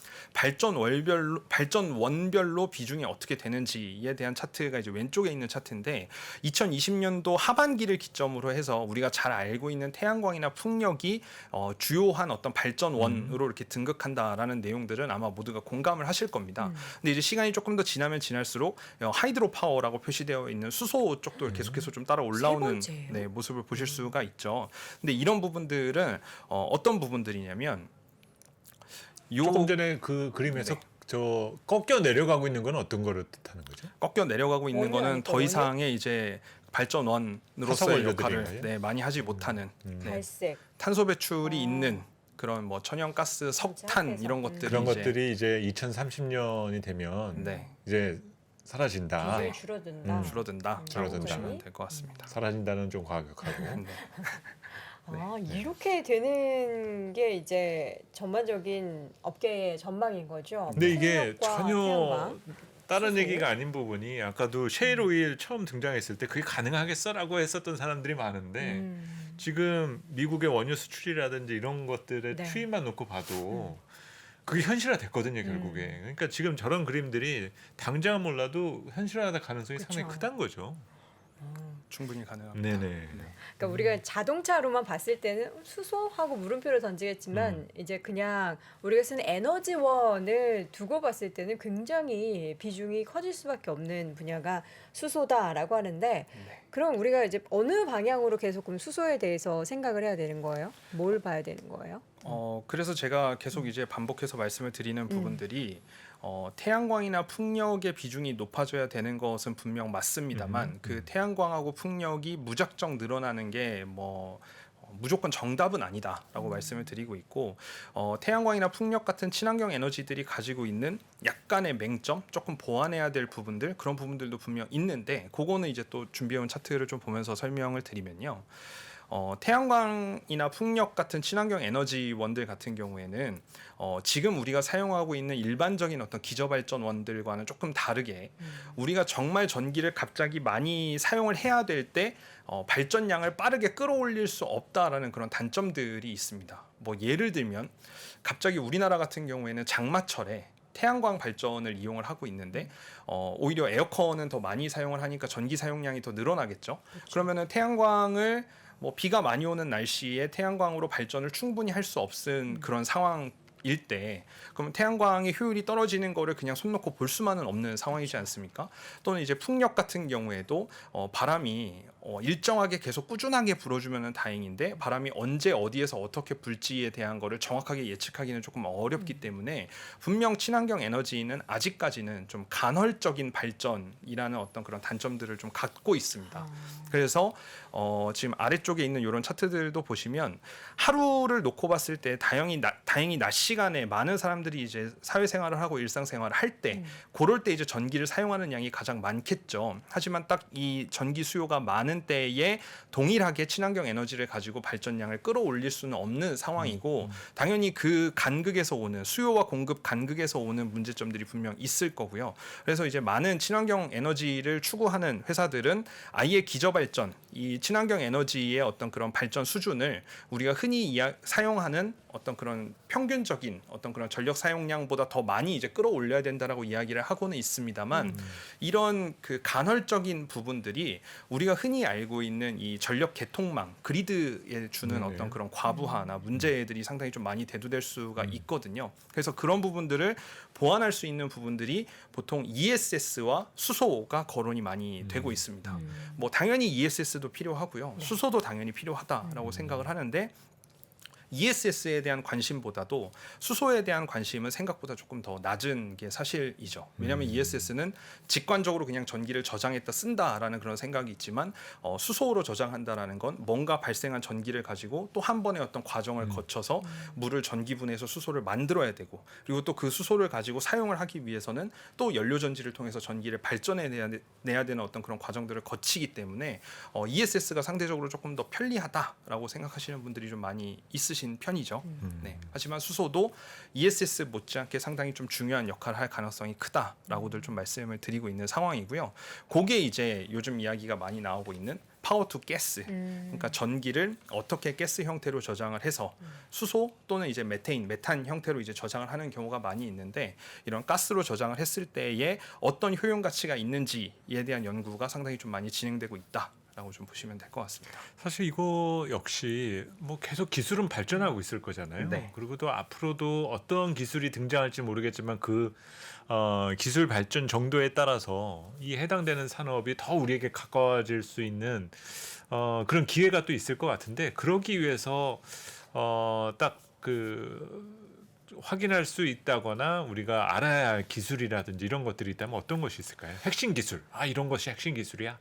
발전원별로 비중이 어떻게 되는지에 대한 차트가 이제 왼쪽에 있는 차트인데 2020년도 하반기를 기점으로 해서 우리가 잘 알고 있는 태양광이나 풍력이 주요한 어떤 발전원으로 이렇게 등극한다라는 내용들은 아마 모두가 공감을 하실 겁니다. 근데 이제 시간이 조금 더 지나면 지날수록 하이드로 파워라고 표시되어 있는 수소 쪽도 계속해서 좀 따라 올라오는 번째예요? 모습을 보실 수가 있죠. 근데 이런 부분들은 어떤 부분들이냐면 조금 전에 그 그림에서 저 꺾여 내려가고 있는 건 어떤 거를 뜻하는 거죠? 꺾여 내려가고 있는 원유 거는 아닐까, 더 원유? 이상의 이제 발전원으로서의 화석 역할을 원료들인가요? 많이 하지 못하는 갈색. 탄소 배출이 있는 그런 뭐 천연가스, 석탄 해서. 이런 것들이 그런 이제 것들이 이제 2030년이 되면 네. 이제 사라진다. 굉장히 줄어든다. 줄어든다. 줄어든다. 보시면 될 것 같습니다. 사라진다는 좀 과격하고. 네. 아, 이렇게 되는 게 이제 전반적인 업계의 전망인 거죠. 근데 이게 풍력과 전혀 태양광. 다른 수소. 얘기가 아닌 부분이 아까도 셰일 오일 처음 등장했을 때 그게 가능하겠어라고 했었던 사람들이 많은데 지금 미국의 원유 수출이라든지 이런 것들의 네. 추이만 놓고 봐도 그게 현실화 됐거든요 결국에. 그러니까 지금 저런 그림들이 당장은 몰라도 현실화될 가능성이 상당히 그쵸. 크다는 거죠. 충분히 가능합니다. 네네. 그러니까 우리가 자동차로만 봤을 때는 수소하고 물음표를 던지겠지만 이제 그냥 우리가 쓰는 에너지원을 두고 봤을 때는 굉장히 비중이 커질 수밖에 없는 분야가 수소다라고 하는데 그럼 우리가 이제 어느 방향으로 계속 그럼 수소에 대해서 생각을 해야 되는 거예요? 뭘 봐야 되는 거예요? 그래서 제가 계속 이제 반복해서 말씀을 드리는 부분들이 태양광이나 풍력의 비중이 높아져야 되는 것은 분명 맞습니다만 그 태양광하고 풍력이 무작정 늘어나는 게 뭐 무조건 정답은 아니다라고 말씀을 드리고 있고 태양광이나 풍력 같은 친환경 에너지들이 가지고 있는 약간의 맹점, 조금 보완해야 될 부분들 그런 부분들도 분명 있는데 그거는 이제 또 준비해온 차트를 좀 보면서 설명을 드리면요. 태양광이나 풍력 같은 친환경 에너지원들 같은 경우에는 지금 우리가 사용하고 있는 일반적인 어떤 기저발전원들과는 조금 다르게 우리가 정말 전기를 갑자기 많이 사용을 해야 될 때 발전량을 빠르게 끌어올릴 수 없다라는 그런 단점들이 있습니다. 뭐 예를 들면 갑자기 우리나라 같은 경우에는 장마철에 태양광 발전을 이용을 하고 있는데 오히려 에어컨은 더 많이 사용을 하니까 전기 사용량이 더 늘어나겠죠. 그러면은 태양광을 뭐 비가 많이 오는 날씨에 태양광으로 발전을 충분히 할 수 없은 그런 상황 공급일 때 그러면 태양광의 효율이 떨어지는 거를 그냥 손 놓고 볼 수만은 없는 상황이지 않습니까? 또는 이제 풍력 같은 경우에도 바람이 일정하게 계속 꾸준하게 불어주면은 다행인데 바람이 언제 어디에서 어떻게 불지에 대한 거를 정확하게 예측하기는 조금 어렵기 때문에 분명 친환경 에너지는 아직까지는 좀 간헐적인 발전이라는 어떤 그런 단점들을 좀 갖고 있습니다. 그래서 지금 아래쪽에 있는 이런 차트들도 보시면 하루를 놓고 봤을 때 다행히 낮 시간에 많은 사람들이 이제 사회생활을 하고 일상생활을 할 때 그럴 때 이제 전기를 사용하는 양이 가장 많겠죠. 하지만 딱 이 전기 수요가 많은 때에 동일하게 친환경 에너지를 가지고 발전량을 끌어올릴 수는 없는 상황이고 당연히 그 간극에서 오는 수요와 공급 간극에서 오는 문제점들이 분명 있을 거고요. 그래서 이제 많은 친환경 에너지를 추구하는 회사들은 아예 기저발전, 이 친환경 에너지의 어떤 그런 발전 수준을 우리가 흔히 사용하는 어떤 그런 평균적인 어떤 그런 전력 사용량보다 더 많이 이제 끌어올려야 된다라고 이야기를 하고는 있습니다만 이런 그 간헐적인 부분들이 우리가 흔히 알고 있는 이 전력 개통망 그리드에 주는 네네. 어떤 그런 과부하나 문제들이 상당히 좀 많이 대두될 수가 있거든요. 그래서 그런 부분들을 보완할 수 있는 부분들이 보통 ESS와 수소가 거론이 많이 되고 있습니다. 뭐 당연히 ESS도 필요하고요. 수소도 당연히 필요하다라고 생각을 하는데 ESS에 대한 관심보다도 수소에 대한 관심은 생각보다 조금 더 낮은 게 사실이죠. 왜냐하면 ESS는 직관적으로 그냥 전기를 저장했다 쓴다라는 그런 생각이 있지만 수소로 저장한다라는 건 뭔가 발생한 전기를 가지고 또 한 번의 어떤 과정을 거쳐서 물을 전기분해해서 수소를 만들어야 되고 그리고 또 그 수소를 가지고 사용을 하기 위해서는 또 연료전지를 통해서 전기를 발전해내야 되는 어떤 그런 과정들을 거치기 때문에 ESS가 상대적으로 조금 더 편리하다라고 생각하시는 분들이 좀 많이 있으신 편이죠. 네. 하지만 수소도 ESS 못지않게 상당히 좀 중요한 역할을 할 가능성이 크다라고들 좀 말씀을 드리고 있는 상황이고요. 그게 이제 요즘 이야기가 많이 나오고 있는 파워 투 가스. 그러니까 전기를 어떻게 가스 형태로 저장을 해서 수소 또는 이제 메탄 형태로 이제 저장을 하는 경우가 많이 있는데 이런 가스로 저장을 했을 때에 어떤 효용 가치가 있는지에 대한 연구가 상당히 좀 많이 진행되고 있다. 라고 좀 보시면 될 것 같습니다. 사실 이거 역시 뭐 계속 기술은 발전하고 있을 거잖아요. 네. 그리고 또 앞으로도 어떤 기술이 등장할지 모르겠지만 그 기술 발전 정도에 따라서 이 해당되는 산업이 더 우리에게 가까워질 수 있는 그런 기회가 또 있을 것 같은데 그러기 위해서 딱 그 확인할 수 있다거나 우리가 알아야 할 기술이라든지 이런 것들이 있다면 어떤 것이 있을까요? 핵심 기술. 이런 것이 핵심 기술이야.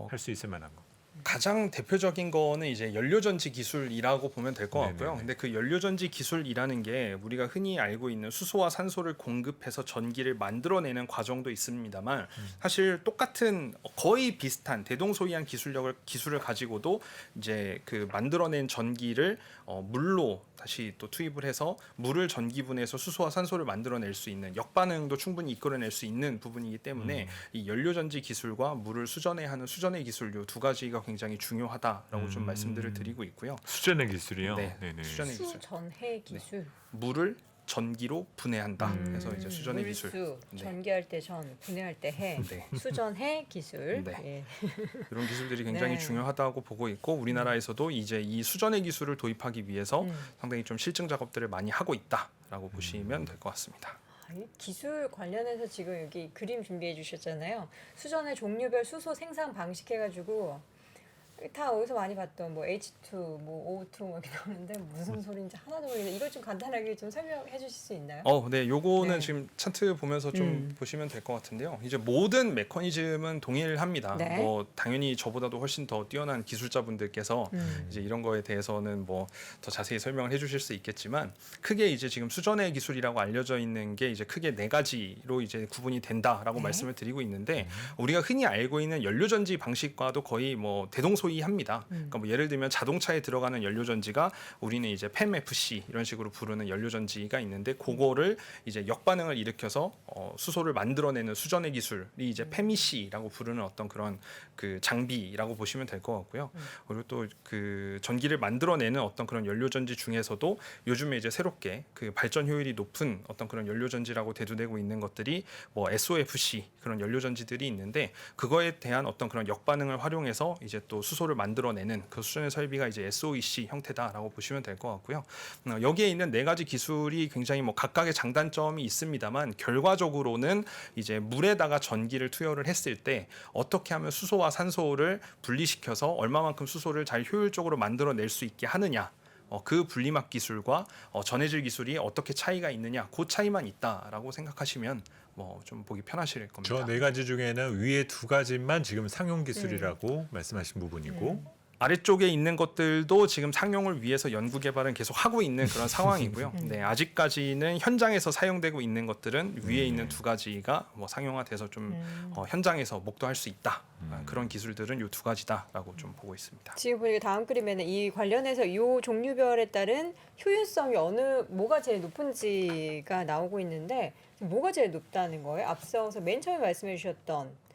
할 수 있을 만한 거. 가장 대표적인 거는 이제 연료전지 기술이라고 보면 될 것 같고요. 네네네. 근데 그 연료전지 기술이라는 게 우리가 흔히 알고 있는 수소와 산소를 공급해서 전기를 만들어내는 과정도 있습니다만 사실 똑같은 거의 비슷한 대동소이한 기술을 가지고도 이제 그 만들어낸 전기를 물로 다시 또 투입을 해서 물을 전기분해해서 수소와 산소를 만들어낼 수 있는 역반응도 충분히 이끌어낼 수 있는 부분이기 때문에 이 연료전지 기술과 물을 수전해하는 수전의 기술 요 두 가지가 굉장히 중요하다라고 좀 말씀들을 드리고 있고요. 수전의 기술이요. 네, 네네. 수전의 기술. 수전해 기술. 물을 전기로 분해한다. 그래서 이제 수전의 물수, 기술. 네. 전기할 때 전, 분해할 때 해. 네. 수전해 기술. 네. 예. 이런 기술들이 굉장히 네. 중요하다고 보고 있고 우리나라에서도 이제 이 수전의 기술을 도입하기 위해서 상당히 좀 실증 작업들을 많이 하고 있다라고 보시면 될 것 같습니다. 이 기술 관련해서 지금 여기 그림 준비해 주셨잖아요. 수전의 종류별 수소 생산 방식 해가지고 다 어디서 많이 봤던 뭐 H2, 뭐 O2 뭐 이렇게 나오는데 무슨 소리인지 하나도 모르겠는데 이걸 좀 간단하게 좀 설명해 주실 수 있나요? 네, 요거는 네. 지금 차트 보면서 좀 보시면 될 것 같은데요. 이제 모든 메커니즘은 동일합니다. 네. 뭐 당연히 저보다도 훨씬 더 뛰어난 기술자분들께서 이제 이런 거에 대해서는 뭐 더 자세히 설명을 해주실 수 있겠지만 크게 이제 지금 수전의 기술이라고 알려져 있는 게 이제 크게 네 가지로 이제 구분이 된다라고 네. 말씀을 드리고 있는데 우리가 흔히 알고 있는 연료전지 방식과도 거의 뭐 대동소이합니다. 그러니까 뭐 예를 들면 자동차에 들어가는 연료전지가 우리는 이제 PEMFC 이런 식으로 부르는 연료전지가 있는데 그거를 이제 역반응을 일으켜서 수소를 만들어내는 수전의 기술이 이제 PEMIC라고 부르는 어떤 그런 그 장비라고 보시면 될 것 같고요. 그리고 또 그 전기를 만들어내는 어떤 그런 연료전지 중에서도 요즘에 이제 새롭게 그 발전 효율이 높은 어떤 그런 연료전지라고 대두되고 있는 것들이 뭐 SOFC 그런 연료전지들이 있는데 그거에 대한 어떤 그런 역반응을 활용해서 이제 또 수소 수소를 만들어내는 그 수준의 설비가 이제 SOEC 형태다라고 보시면 될 것 같고요. 여기에 있는 네 가지 기술이 굉장히 뭐 각각의 장단점이 있습니다만 결과적으로는 이제 물에다가 전기를 투여를 했을 때 어떻게 하면 수소와 산소를 분리시켜서 얼마만큼 수소를 잘 효율적으로 만들어낼 수 있게 하느냐. 그 분리막 기술과 전해질 기술이 어떻게 차이가 있느냐, 그 차이만 있다라고 생각하시면 뭐 좀 보기 편하실 겁니다. 저 네 가지 중에는 위에 두 가지만 지금 상용 기술이라고 말씀하신 부분이고 아래쪽에 있는 것들도 지금 상용을 위해서 연구 개발은 계속 하고 있는 그런 상황이고요. 네, 아직까지는 현장에서 사용되고 있는 것들은 위에 있는 두 가지가 뭐 상용화돼서 좀 현장에서 목도할 수 있다. 그런 기술들은 이 두 가지다라고 좀 보고 있습니다. 지금 보니까 다음 그림에는 이 관련해서 이 종류별에 따른 효율성이 뭐가 제일 높은지가 나오고 있는데 뭐가 제일 높다는 거예요? 앞서서 맨 처음에 말씀해 주셨던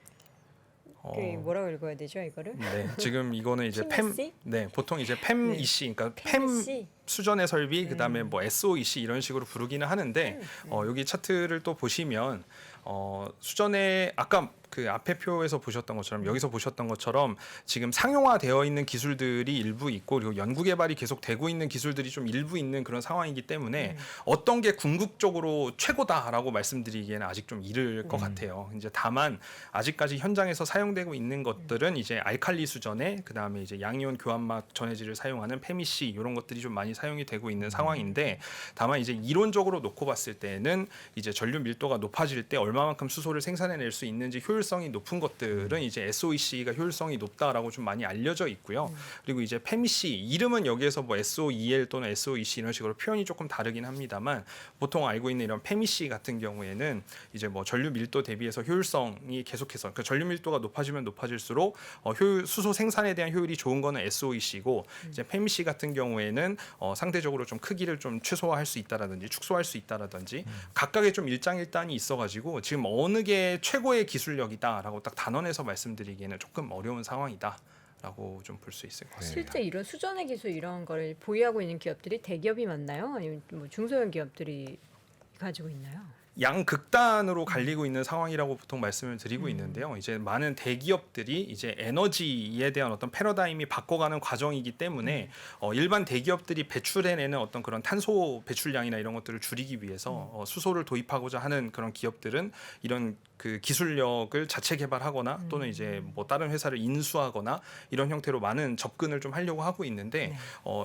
그 뭐라고 읽어야 되죠, 이거를? 네, 지금 이거는 이제 PEC? 네, 보통 이제 PEC, 그러니까 PEC? 수전의 설비, 그다음에 뭐 SOEC 이런 식으로 부르기는 하는데 여기 차트를 또 보시면 수전의 아까 그 앞에 표에서 보셨던 것처럼 여기서 보셨던 것처럼 지금 상용화되어 있는 기술들이 일부 있고 그리고 연구 개발이 계속 되고 있는 기술들이 좀 일부 있는 그런 상황이기 때문에 어떤 게 궁극적으로 최고다라고 말씀드리기에는 아직 좀 이를 것 같아요. 이제 다만 아직까지 현장에서 사용되고 있는 것들은 이제 알칼리 수전에 그다음에 이제 양이온 교환막 전해질을 사용하는 페미C 이런 것들이 좀 많이 사용이 되고 있는 상황인데 다만 이제 이론적으로 놓고 봤을 때는 이제 전류 밀도가 높아질 때 얼마만큼 수소를 생산해낼 수 있는지 효율성이 높은 것들은 이제 SOEC가 효율성이 높다라고 좀 많이 알려져 있고요. 그리고 이제 페미C 이름은 여기에서 뭐 SOEL 또는 SOEC 이런 식으로 표현이 조금 다르긴 합니다만 보통 알고 있는 이런 페미C 같은 경우에는 이제 뭐 전류 밀도 대비해서 효율성이 계속해서 그 전류 밀도가 높아지면 높아질수록 수소 생산에 대한 효율이 좋은 거는 SOEC고 이제 페미C 같은 경우에는 상대적으로 좀 크기를 좀 최소화할 수 있다라든지 축소할 수 있다라든지 각각의 좀 일장일단이 있어가지고 지금 어느 게 최고의 기술력이다라고 딱 단언해서 말씀드리기에는 조금 어려운 상황이다라고 좀 볼 수 있을 것 같습니다. 실제 이런 수전의 기술 이런 거를 보유하고 있는 기업들이 대기업이 맞나요? 아니면 뭐 중소형 기업들이 가지고 있나요? 양극단으로 갈리고 있는 상황이라고 보통 말씀을 드리고 있는데요. 이제 많은 대기업들이 이제 에너지에 대한 어떤 패러다임이 바꿔가는 과정이기 때문에 일반 대기업들이 배출해내는 어떤 그런 탄소 배출량이나 이런 것들을 줄이기 위해서 수소를 도입하고자 하는 그런 기업들은 이런 그 기술력을 자체 개발하거나 또는 이제 뭐 다른 회사를 인수하거나 이런 형태로 많은 접근을 좀 하려고 하고 있는데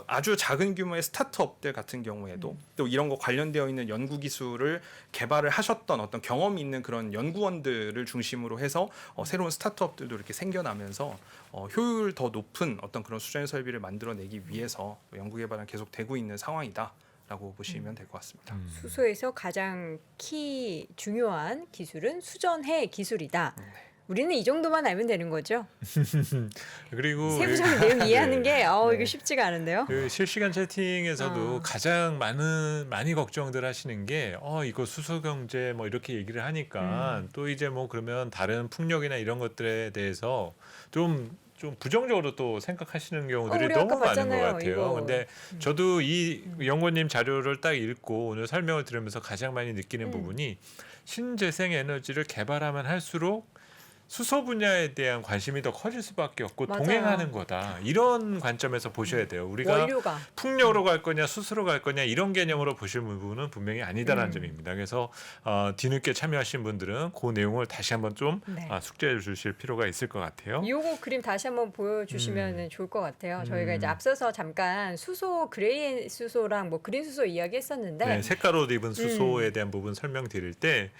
아주 작은 규모의 스타트업들 같은 경우에도 또 이런 거 관련되어 있는 연구 기술을 개발을 하셨던 어떤 경험이 있는 그런 연구원들을 중심으로 해서 새로운 스타트업들도 이렇게 생겨나면서 효율 더 높은 어떤 그런 수전 설비를 만들어내기 위해서 연구 개발은 계속 되고 있는 상황이다. 라고 보시면 될 것 같습니다. 수소에서 가장 중요한 기술은 수전해 기술이다. 우리는 이 정도만 알면 되는 거죠. 그리고 세부적인 내용 이해하는 게 네. 이거 쉽지가 않은데요. 그 실시간 채팅에서도 가장 많이 걱정들 하시는 게 이거 수소 경제 뭐 이렇게 얘기를 하니까 또 이제 뭐 그러면 다른 풍력이나 이런 것들에 대해서 좀 부정적으로 또 생각하시는 경우들이 우리 너무 아까 많은 것 봤잖아요, 같아요. 이거. 근데 저도 이 연구님 자료를 딱 읽고 오늘 설명을 들으면서 가장 많이 느끼는 부분이 신재생 에너지를 개발하면 할수록 수소 분야에 대한 관심이 더 커질 수밖에 없고 맞아요. 동행하는 거다. 이런 관점에서 보셔야 돼요. 우리가 원료가 풍력으로 갈 거냐 수소로 갈 거냐 이런 개념으로 보실 부분은 분명히 아니다라는 점입니다. 그래서 뒤늦게 참여하신 분들은 그 내용을 다시 한번 좀 네. 숙제해 주실 필요가 있을 것 같아요. 요거 그림 다시 한번 보여주시면 좋을 것 같아요. 저희가 이제 앞서서 잠깐 수소, 그레이 수소랑 뭐 그린 수소 이야기했었는데 네, 색깔옷 입은 수소에 대한 부분 설명드릴 때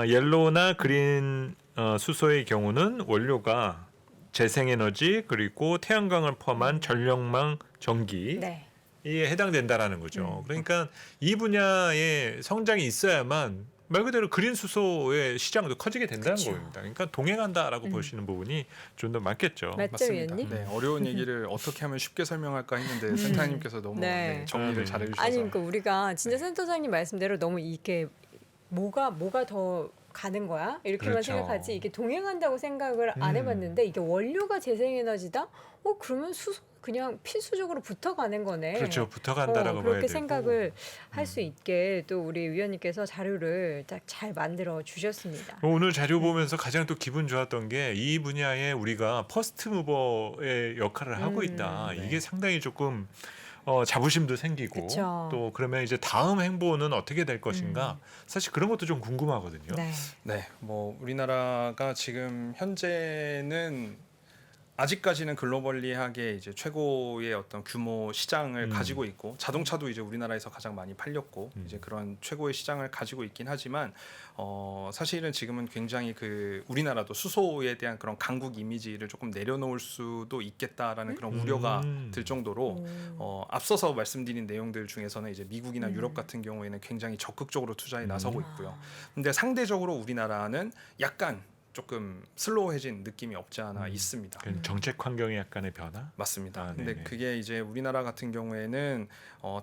옐로우나 그린 수소의 경우는 원료가 재생에너지 그리고 태양광을 포함한 전력망 전기 네. 이에 해당된다라는 거죠. 그러니까 이 분야에 성장이 있어야만 말 그대로 그린 수소의 시장도 커지게 된다는 그쵸. 겁니다. 그러니까 동행한다라고 보시는 부분이 좀 더 많겠죠. 맞죠, 위원님? 네, 어려운 얘기를 어떻게 하면 쉽게 설명할까 했는데 센터장님께서 너무 네. 정리를 잘해주셔서 아니 그러니까 우리가 진짜 센터장님 말씀대로 너무 이게 뭐가 더 가는 거야? 이렇게만 그렇죠. 생각하지 이게 동행한다고 생각을 안 해봤는데 이게 원료가 재생에너지다? 그러면 수소 그냥 필수적으로 붙어가는 거네. 그렇죠. 붙어간다라고 봐야 그렇게 되고. 생각을 할 수 있게 또 우리 위원님께서 자료를 딱 잘 만들어 주셨습니다. 오늘 자료 보면서 가장 또 기분 좋았던 게 이 분야에 우리가 퍼스트 무버의 역할을 하고 있다. 네. 이게 상당히 조금 자부심도 생기고 그쵸. 또 그러면 이제 다음 행보는 어떻게 될 것인가. 사실 그런 것도 좀 궁금하거든요. 네. 네, 뭐 우리나라가 지금 현재는 아직까지는 글로벌리하게 이제 최고의 어떤 규모 시장을 가지고 있고 자동차도 이제 우리나라에서 가장 많이 팔렸고 이제 그런 최고의 시장을 가지고 있긴 하지만 사실은 지금은 굉장히 그 우리나라도 수소에 대한 그런 강국 이미지를 조금 내려놓을 수도 있겠다라는 그런 우려가 들 정도로 앞서서 말씀드린 내용들 중에서는 이제 미국이나 유럽 같은 경우에는 굉장히 적극적으로 투자에 나서고 있고요. 근데 상대적으로 우리나라는 약간 조금 슬로우해진 느낌이 없지 않아 있습니다. 정책 환경의 약간의 변화? 맞습니다. 아, 근데 네네. 그게 이제 우리나라 같은 경우에는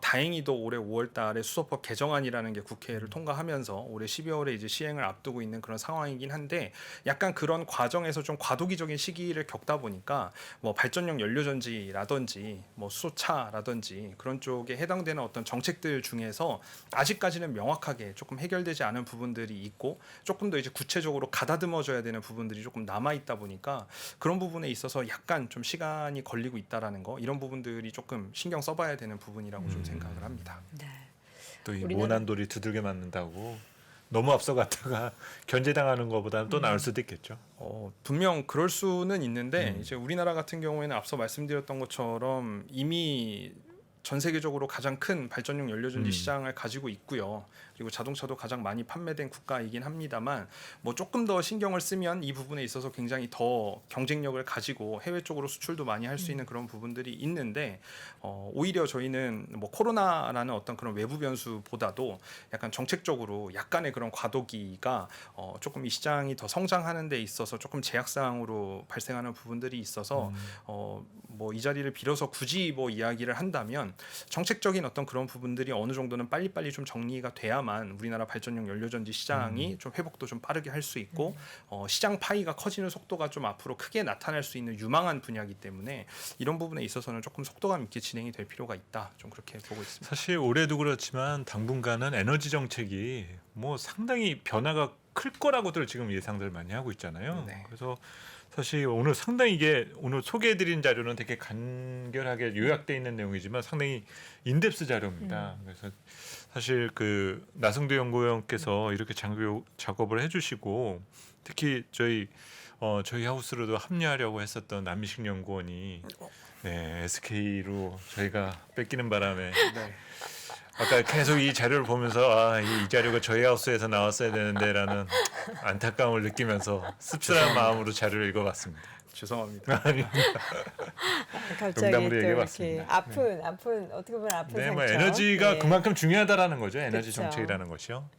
다행히도 올해 5월달에 수소법 개정안이라는 게 국회를 통과하면서 올해 12월에 이제 시행을 앞두고 있는 그런 상황이긴 한데 약간 그런 과정에서 좀 과도기적인 시기를 겪다 보니까 뭐 발전용 연료전지라든지 뭐 수소차라든지 그런 쪽에 해당되는 어떤 정책들 중에서 아직까지는 명확하게 조금 해결되지 않은 부분들이 있고 조금 더 이제 구체적으로 가다듬어져야 되는 부분들이 조금 남아 있다 보니까 그런 부분에 있어서 약간 좀 시간이 걸리고 있다라는 거 이런 부분들이 조금 신경 써봐야 되는 부분이라고 좀 생각을 합니다. 네. 또 이 우리나라- 모난 돌이 두들겨 맞는다고 너무 앞서갔다가 견제당하는 것보다는 또 나을 수도 있겠죠. 분명 그럴 수는 있는데 이제 우리나라 같은 경우에는 앞서 말씀드렸던 것처럼 이미 전 세계적으로 가장 큰 발전용 연료전지 시장을 가지고 있고요. 그리고 자동차도 가장 많이 판매된 국가이긴 합니다만 뭐 조금 더 신경을 쓰면 이 부분에 있어서 굉장히 더 경쟁력을 가지고 해외 쪽으로 수출도 많이 할 수 있는 그런 부분들이 있는데 오히려 저희는 뭐 코로나라는 어떤 그런 외부 변수보다도 약간 정책적으로 약간의 그런 과도기가 조금 이 시장이 더 성장하는 데 있어서 조금 제약사항으로 발생하는 부분들이 있어서 뭐 이 자리를 빌어서 굳이 뭐 이야기를 한다면 정책적인 어떤 그런 부분들이 어느 정도는 빨리빨리 좀 정리가 돼야만 우리나라 발전용 연료전지 시장이 좀 회복도 좀 빠르게 할 수 있고 시장 파이가 커지는 속도가 좀 앞으로 크게 나타날 수 있는 유망한 분야이기 때문에 이런 부분에 있어서는 조금 속도감 있게 진행이 될 필요가 있다. 좀 그렇게 보고 있습니다. 사실 올해도 그렇지만 당분간은 에너지 정책이 뭐 상당히 변화가 클 거라고들 지금 예상들 많이 하고 있잖아요. 네. 그래서 사실 오늘 상당히 이게 오늘 소개해드린 자료는 되게 간결하게 요약돼 있는 내용이지만 상당히 인덱스 자료입니다. 그래서 사실 그 나성도 연구원께서 이렇게 작업을 해주시고 특히 저희 하우스로도 합류하려고 했었던 남미식 연구원이 네, SK로 저희가 뺏기는 바람에 네. 아까 계속 이 자료를 보면서 이 자료가 저희 하우스에서 나왔어야 되는데라는 안타까움을 느끼면서 씁쓸한 마음으로 자료를 읽어봤습니다. 죄송합니다. 갑자기 농담으로 또 얘기해봤습니다. 이렇게 아픈 어떻게 보면 아픈 네, 뭐 상처. 에너지가 네. 그만큼 중요하다라는 거죠. 에너지 그쵸. 정책이라는 것이요.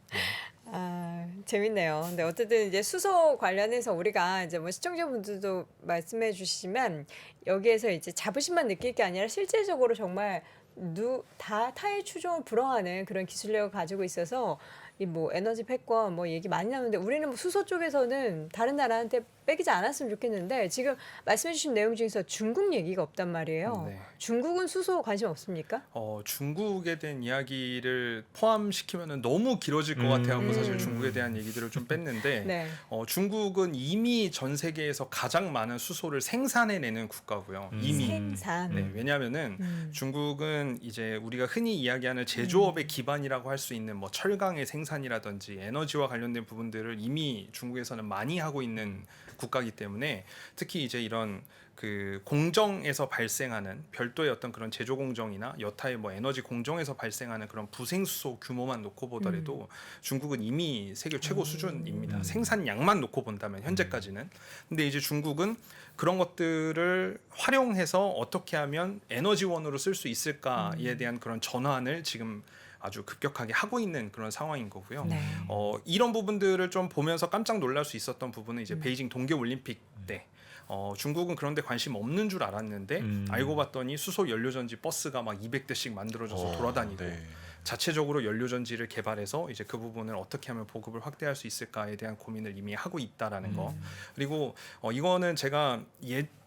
재밌네요. 근데 어쨌든 이제 수소 관련해서 우리가 이제 뭐 시청자분들도 말씀해 주시지만 여기에서 이제 자부심만 느낄 게 아니라 실제적으로 정말 다 타의 추종을 불허하는 그런 기술력을 가지고 있어서 이 뭐 에너지 패권 뭐 얘기 많이 나오는데 우리는 뭐 수소 쪽에서는 다른 나라한테 뺏기지 않았으면 좋겠는데 지금 말씀해주신 내용 중에서 중국 얘기가 없단 말이에요. 네. 중국은 수소 관심 없습니까? 중국에 대한 이야기를 포함시키면 너무 길어질 것 같아서 사실 중국에 대한 얘기들을 좀 뺐는데 네. 중국은 이미 전 세계에서 가장 많은 수소를 생산해내는 국가고요. 이미. 생산. 네, 왜냐하면은 중국은 이제 우리가 흔히 이야기하는 제조업의 기반이라고 할 수 있는 뭐 철강의 생산이라든지 에너지와 관련된 부분들을 이미 중국에서는 많이 하고 있는 국가이기 때문에 특히 이제 이런 그 공정에서 발생하는 별도의 어떤 그런 제조 공정이나 여타의 뭐 에너지 공정에서 발생하는 그런 부생수소 규모만 놓고 보더라도 중국은 이미 세계 최고 수준입니다. 생산량만 놓고 본다면 현재까지는. 근데 이제 중국은 그런 것들을 활용해서 어떻게 하면 에너지원으로 쓸 수 있을까에 대한 그런 전환을 지금 아주 급격하게 하고 있는 그런 상황인 거고요. 네. 이런 부분들을 좀 보면서 깜짝 놀랄 수 있었던 부분은 이제 베이징 동계올림픽 때 중국은 그런데 관심 없는 줄 알았는데 알고 봤더니 수소 연료전지 버스가 막 200대씩 만들어져서 돌아다니고 네. 자체적으로 연료 전지를 개발해서 이제 그 부분을 어떻게 하면 보급을 확대할 수 있을까에 대한 고민을 이미 하고 있다라는 거. 그리고 이거는 제가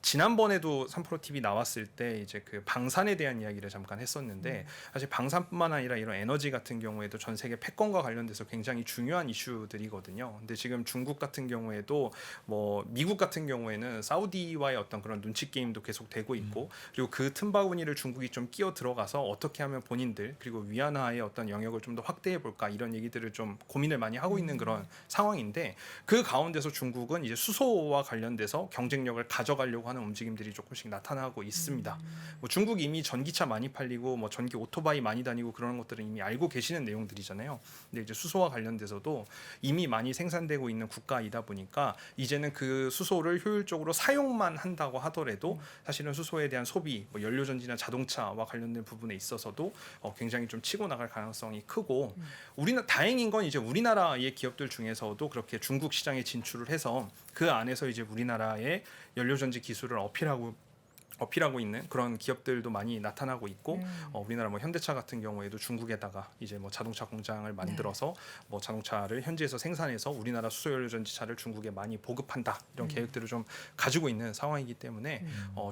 지난번에도 3프로 TV 나왔을 때 이제 그 방산에 대한 이야기를 잠깐 했었는데 사실 방산뿐만 아니라 이런 에너지 같은 경우에도 전 세계 패권과 관련돼서 굉장히 중요한 이슈들이거든요. 근데 지금 중국 같은 경우에도 뭐 미국 같은 경우에는 사우디와의 어떤 그런 눈치 게임도 계속 되고 있고 그리고 그 틈바구니를 중국이 좀 끼어 들어가서 어떻게 하면 본인들 그리고 위안화의 어떤 영역을 좀 더 확대해 볼까 이런 얘기들을 좀 고민을 많이 하고 있는 그런 상황인데 그 가운데서 중국은 이제 수소와 관련돼서 경쟁력을 가져가려고 하는 움직임들이 조금씩 나타나고 있습니다. 뭐 중국이 이미 전기차 많이 팔리고 뭐 전기 오토바이 많이 다니고 그런 것들은 이미 알고 계시는 내용들이잖아요. 근데 이제 수소와 관련돼서도 이미 많이 생산되고 있는 국가이다 보니까 이제는 그 수소를 효율적으로 사용만 한다고 하더라도 사실은 수소에 대한 소비, 뭐 연료전지나 자동차와 관련된 부분에 있어서도 굉장히 좀 치고 나갈 가능성이 크고 우리나 다행인 건 이제 우리나라의 기업들 중에서도 그렇게 중국 시장에 진출을 해서 그 안에서 이제 우리나라의 연료전지 기술을 어필하고 있는 그런 기업들도 많이 나타나고 있고 우리나라 뭐 현대차 같은 경우에도 중국에다가 이제 뭐 자동차 공장을 만들어서 뭐 자동차를 현지에서 생산해서 우리나라 수소연료전지차를 중국에 많이 보급한다 이런 계획들을 좀 가지고 있는 상황이기 때문에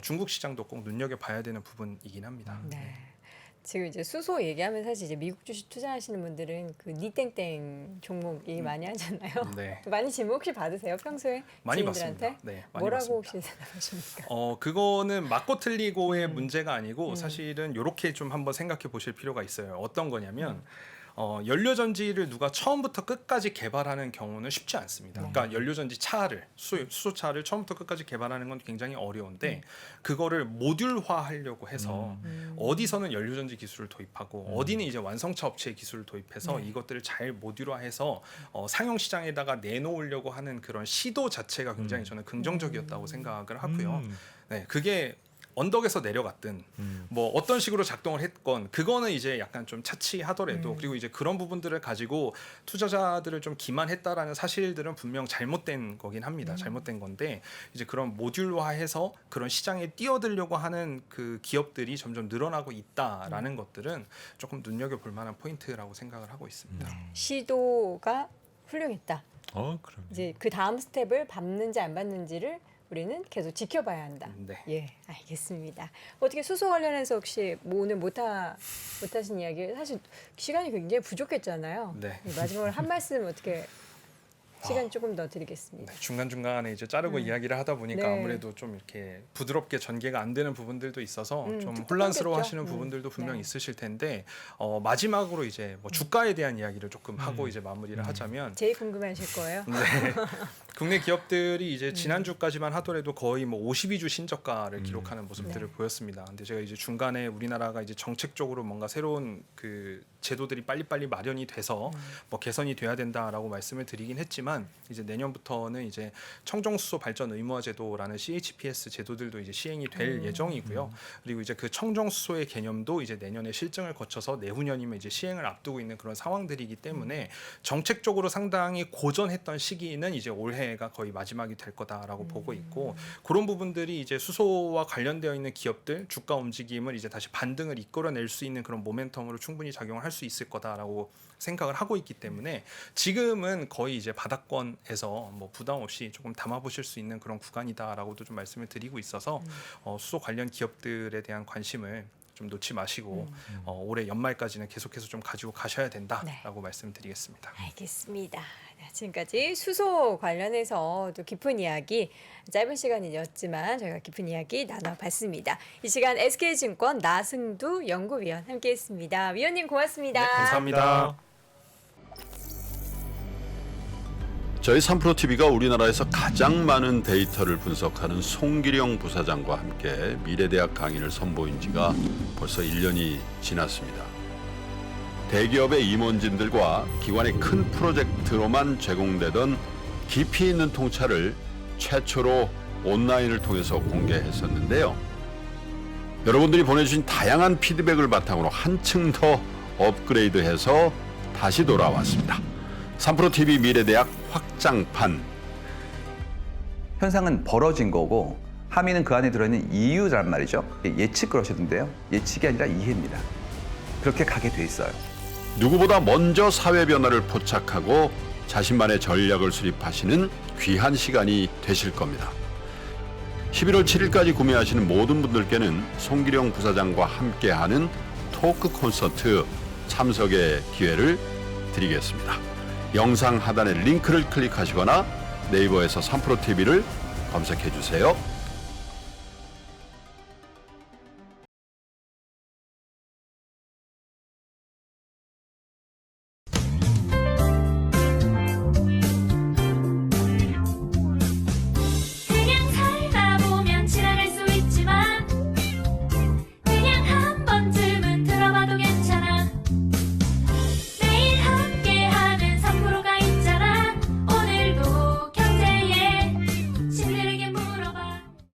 중국 시장도 꼭 눈여겨봐야 되는 부분이긴 합니다. 네. 지금 이제 수소 얘기하면 사실 이제 미국 주식 투자하시는 분들은 그 니땡땡 종목 얘기 많이 하잖아요. 네. 많이 질문 혹시 받으세요? 평소에 많이 지인들한테? 받습니다. 네, 많이 뭐라고 받습니다. 혹시 생각하십니까? 그거는 맞고 틀리고의 문제가 아니고 사실은 이렇게 좀 한번 생각해 보실 필요가 있어요. 어떤 거냐면 연료전지를 누가 처음부터 끝까지 개발하는 경우는 쉽지 않습니다. 그러니까 연료전지 차를 수소차를 처음부터 끝까지 개발하는 건 굉장히 어려운데 그거를 모듈화하려고 해서 어디서는 연료전지 기술을 도입하고 어디는 이제 완성차 업체의 기술을 도입해서 이것들을 잘 모듈화해서 상용 시장에다가 내놓으려고 하는 그런 시도 자체가 굉장히 저는 긍정적이었다고 생각을 하고요. 네, 그게 언덕에서 내려갔든 뭐 어떤 식으로 작동을 했건 그거는 이제 약간 좀 차치하더라도 그리고 이제 그런 부분들을 가지고 투자자들을 좀 기만했다라는 사실들은 분명 잘못된 거긴 합니다. 잘못된 건데 이제 그런 모듈화해서 그런 시장에 뛰어들려고 하는 그 기업들이 점점 늘어나고 있다라는 것들은 조금 눈여겨볼 만한 포인트라고 생각을 하고 있습니다. 시도가 훌륭했다. 그럼. 이제 그 다음 스텝을 밟는지 안 밟는지를 우리는 계속 지켜봐야 한다. 네. 예, 알겠습니다. 어떻게 수소 관련해서 혹시 뭐 오늘 못하신 이야기 사실 시간이 굉장히 부족했잖아요. 네. 마지막으로 한 말씀 어떻게 시간 조금 더 드리겠습니다. 네, 중간중간에 이제 자르고 이야기를 하다 보니까 네. 아무래도 좀 이렇게 부드럽게 전개가 안 되는 부분들도 있어서 좀 좀 혼란스러워 끊겼죠. 하시는 부분들도 분명히 네. 있으실 텐데 마지막으로 이제 뭐 주가에 대한 이야기를 조금 하고 이제 마무리를 하자면 제일 궁금해하실 거예요. 네. 국내 기업들이 이제 지난주까지만 하더라도 거의 뭐 52주 신저가를 기록하는 모습들을 네. 보였습니다. 근데 제가 이제 중간에 우리나라가 이제 정책적으로 뭔가 새로운 그 제도들이 빨리빨리 마련이 돼서 뭐 개선이 돼야 된다라고 말씀을 드리긴 했지만 이제 내년부터는 이제 청정수소 발전 의무화 제도라는 CHPS 제도들도 이제 시행이 될 예정이고요. 그리고 이제 그 청정수소의 개념도 이제 내년에 실증을 거쳐서 내후년이면 이제 시행을 앞두고 있는 그런 상황들이기 때문에 정책적으로 상당히 고전했던 시기는 이제 올해가 거의 마지막이 될 거다라고 보고 있고 그런 부분들이 이제 수소와 관련되어 있는 기업들 주가 움직임을 이제 다시 반등을 이끌어낼 수 있는 그런 모멘텀으로 충분히 작용을 할 수 있을 거다라고 생각을 하고 있기 때문에 지금은 거의 이제 바닥권에서 뭐 부담 없이 조금 담아보실 수 있는 그런 구간이다라고도 좀 말씀을 드리고 있어서 수소 관련 기업들에 대한 관심을 좀 놓지 마시고 올해 연말까지는 계속해서 좀 가지고 가셔야 된다라고 말씀드리겠습니다. 알겠습니다. 네, 지금까지 수소 관련해서 또 깊은 이야기 짧은 시간이었지만 저희가 깊은 이야기 나눠봤습니다. 이 시간 SK증권 나승두 연구위원 함께했습니다. 위원님 고맙습니다. 네, 감사합니다. 저희 3프로TV가 우리나라에서 가장 많은 데이터를 분석하는 송기령 부사장과 함께 미래대학 강의를 선보인 지가 벌써 1년이 지났습니다. 대기업의 임원진들과 기관의 큰 프로젝트로만 제공되던 깊이 있는 통찰을 최초로 온라인을 통해서 공개했었는데요. 여러분들이 보내주신 다양한 피드백을 바탕으로 한층 더 업그레이드해서 다시 돌아왔습니다. 3프로TV 미래대학 확장판. 현상은 벌어진 거고 함의는 그 안에 들어있는 이유란 말이죠. 예측 그러셨는데요. 예측이 아니라 이해입니다. 그렇게 가게 돼 있어요. 누구보다 먼저 사회 변화를 포착하고 자신만의 전략을 수립하시는 귀한 시간이 되실 겁니다. 11월 7일까지 구매하시는 모든 분들께는 송기령 부사장과 함께하는 토크 콘서트 참석의 기회를 드리겠습니다. 영상 하단의 링크를 클릭하시거나 네이버에서 3프로TV를 검색해 주세요.